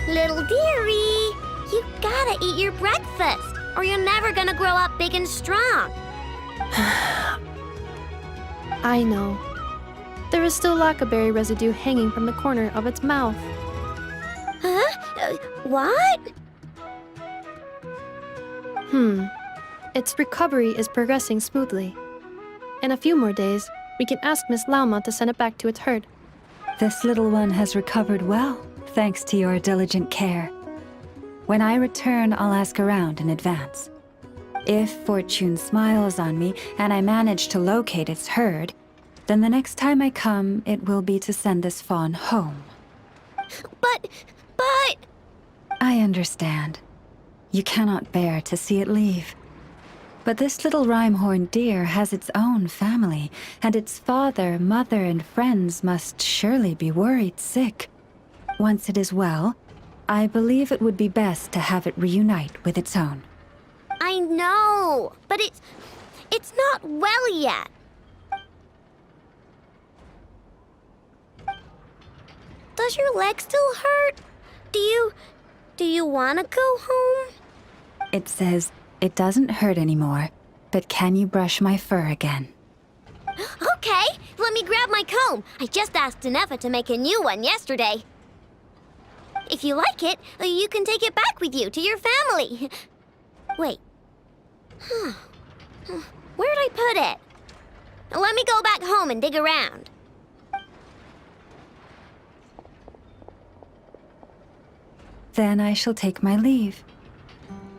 Little dearie, you gotta eat your breakfast, or you're never gonna grow up big and strong. I know. There is still lacquerberry residue hanging from the corner of its mouth. Huh? What? Its recovery is progressing smoothly. In a few more days, we can ask Miss Lauma to send it back to its herd. This little one has recovered well, thanks to your diligent care. When I return, I'll ask around in advance. If fortune smiles on me and I manage to locate its herd, then the next time I come, it will be to send this fawn home. But... I understand. You cannot bear to see it leave. But this little rhyme-horned deer has its own family, and its father, mother, and friends must surely be worried sick. Once it is well, I believe it would be best to have it reunite with its own. I know, but it's not well yet. Does your leg still hurt? Do you want to go home? It says it doesn't hurt anymore, but can you brush my fur again? Okay, let me grab my comb. I just asked Nefa to make a new one yesterday. If you like it, you can take it back with you to your family. Wait. Where'd I put it? Let me go back home and dig around. Then I shall take my leave.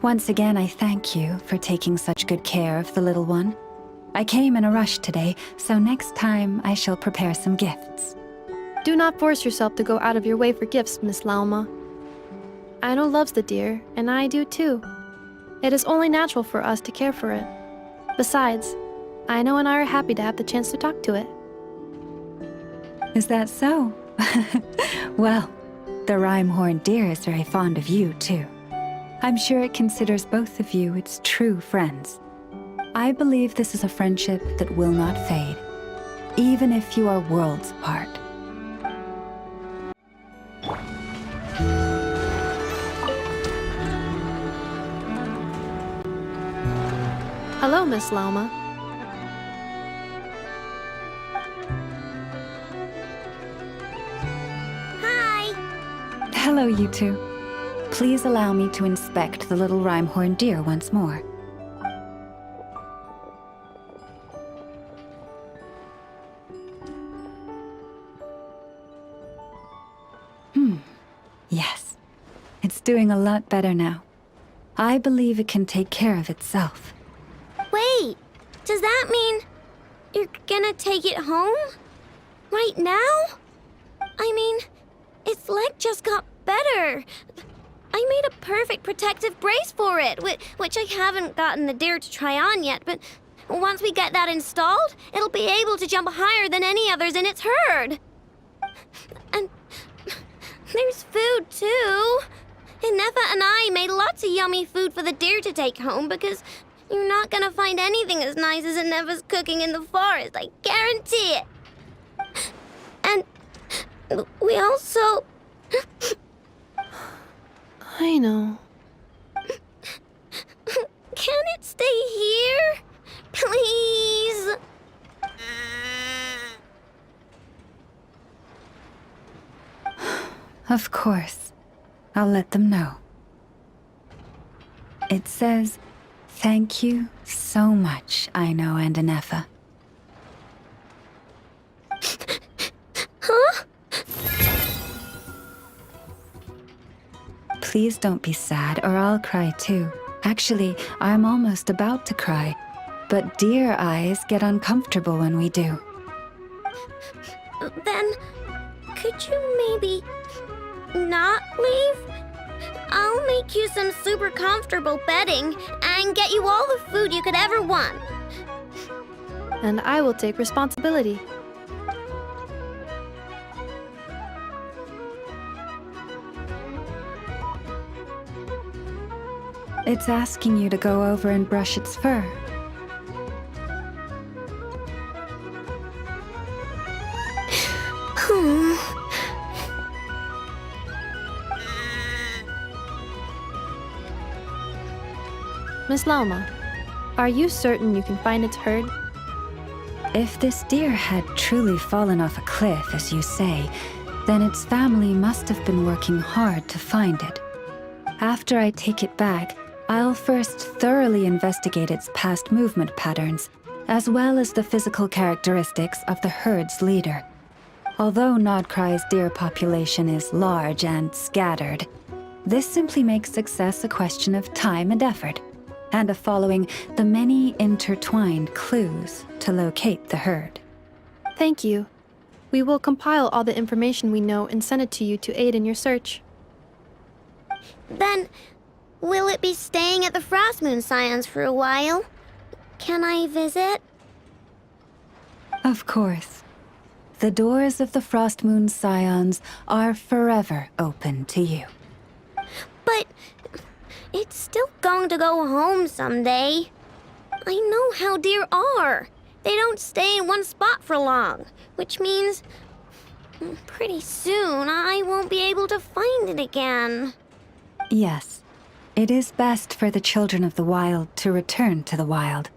Once again, I thank you for taking such good care of the little one. I came in a rush today, so next time I shall prepare some gifts. Do not force yourself to go out of your way for gifts, Miss Lauma. Aino loves the deer, and I do too. It is only natural for us to care for it. Besides, Aino and I are happy to have the chance to talk to it. Is that so? Well, the rhyme-horned deer is very fond of you, too. I'm sure it considers both of you its true friends. I believe this is a friendship that will not fade, even if you are worlds apart. Hello, Miss Lauma. Hi. Hello, you two. Please allow me to inspect the little rhyme-horned deer once more. Yes. It's doing a lot better now. I believe it can take care of itself. Wait, does that mean you're gonna take it home? Right now? I mean, its leg just got better. I made a perfect protective brace for it, which I haven't gotten the deer to try on yet, but once we get that installed, it'll be able to jump higher than any others in its herd. And there's food, too. And Nefa and I made lots of yummy food for the deer to take home because you're not gonna find anything as nice as Nefa's cooking in the forest, I guarantee it. And we also... I know. Can it stay here? Please? Of course. I'll let them know. It says, thank you so much, Aino and Nefa. Huh? Please don't be sad, or I'll cry too. Actually, I'm almost about to cry. But deer eyes get uncomfortable when we do. Then, could you maybe not leave? I'll make you some super comfortable bedding and get you all the food you could ever want. And I will take responsibility. It's asking you to go over and brush its fur. Miss Lauma, are you certain you can find its herd? If this deer had truly fallen off a cliff, as you say, then its family must have been working hard to find it. After I take it back, I'll first thoroughly investigate its past movement patterns, as well as the physical characteristics of the herd's leader. Although Nod-Krai's deer population is large and scattered, this simply makes success a question of time and effort, and of following the many intertwined clues to locate the herd. Thank you. We will compile all the information we know and send it to you to aid in your search. Then, will it be staying at the Frost Moon Scions for a while? Can I visit? Of course. The doors of the Frost Moon Scions are forever open to you. But it's still going to go home someday. I know how deer are. They don't stay in one spot for long, which means pretty soon I won't be able to find it again. Yes, it is best for the children of the wild to return to the wild.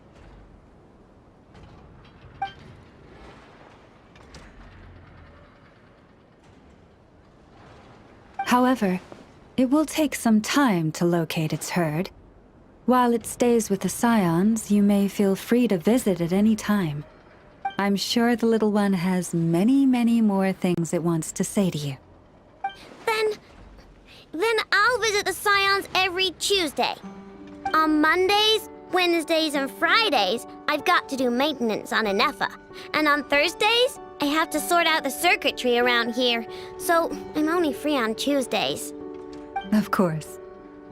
However, it will take some time to locate its herd. While it stays with the Scions, you may feel free to visit at any time. I'm sure the little one has many, many more things it wants to say to you. Then I'll visit the Scions every Tuesday. On Mondays, Wednesdays, and Fridays, I've got to do maintenance on Anefa. And on Thursdays, I have to sort out the circuitry around here, so I'm only free on Tuesdays. Of course.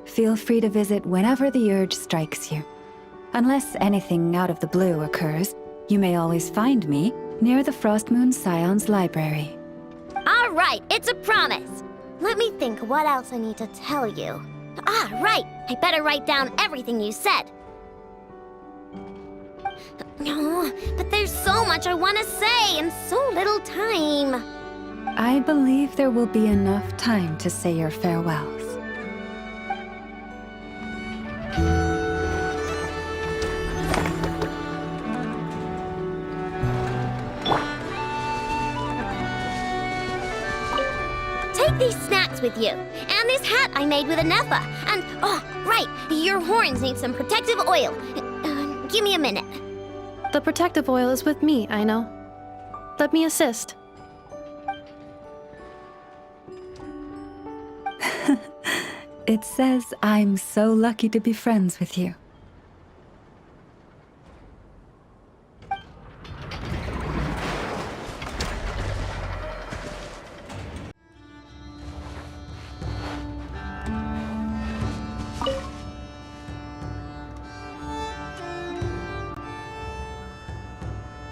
Feel free to visit whenever the urge strikes you. Unless anything out of the blue occurs, you may always find me near the Frost Moon Scions library. All right, it's a promise. Let me think what else I need to tell you. Ah, right, I better write down everything you said. No, but there's so much I want to say and so little time. I believe there will be enough time to say your farewells. Take these snacks with you, and this hat I made with Anefa, and, oh, right, your horns need some protective oil. Give me a minute. The protective oil is with me, I know. Let me assist. It says I'm so lucky to be friends with you.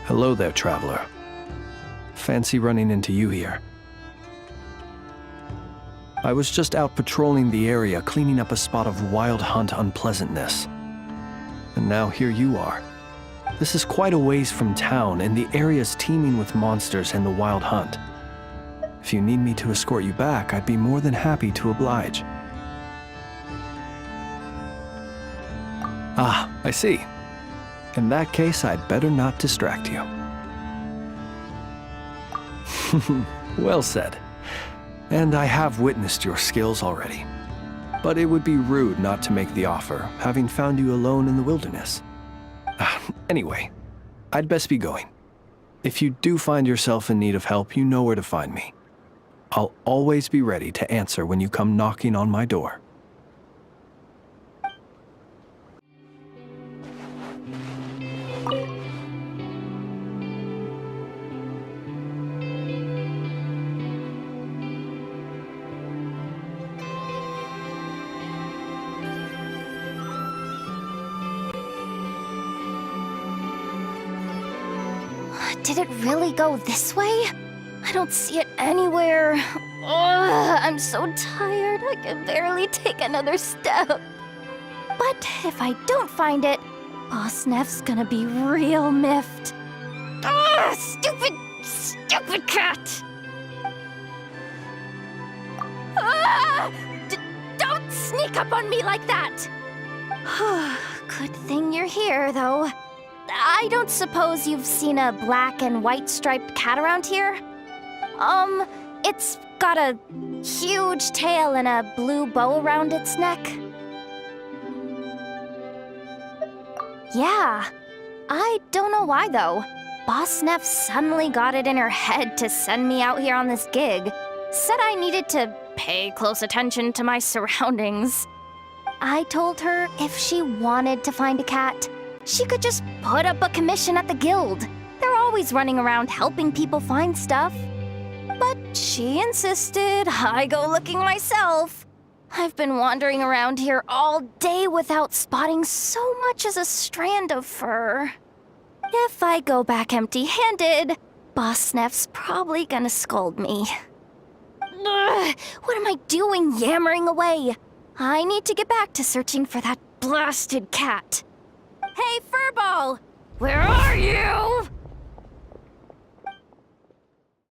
Hello there, traveler. Fancy running into you here. I was just out patrolling the area, cleaning up a spot of wild hunt unpleasantness. And now here you are. This is quite a ways from town, and the area's teeming with monsters and the wild hunt. If you need me to escort you back, I'd be more than happy to oblige. Ah, I see. In that case, I'd better not distract you. Well said. And I have witnessed your skills already. But it would be rude not to make the offer, having found you alone in the wilderness. Anyway, I'd best be going. If you do find yourself in need of help, you know where to find me. I'll always be ready to answer when you come knocking on my door. Did it really go this way? I don't see it anywhere. Ugh, I'm so tired, I can barely take another step. But if I don't find it, Boss Neff's gonna be real miffed. Ugh, stupid cat! Ah! Don't sneak up on me like that! Good thing you're here, though. I don't suppose you've seen a black and white striped cat around here? It's got a huge tail and a blue bow around its neck. Yeah. I don't know why, though. Boss Neff suddenly got it in her head to send me out here on this gig. Said I needed to pay close attention to my surroundings. I told her if she wanted to find a cat, she could just put up a commission at the guild. They're always running around helping people find stuff. But she insisted I go looking myself. I've been wandering around here all day without spotting so much as a strand of fur. If I go back empty-handed, Boss Sneff's probably gonna scold me. Ugh, what am I doing yammering away? I need to get back to searching for that blasted cat. Hey, Furball! Where are you?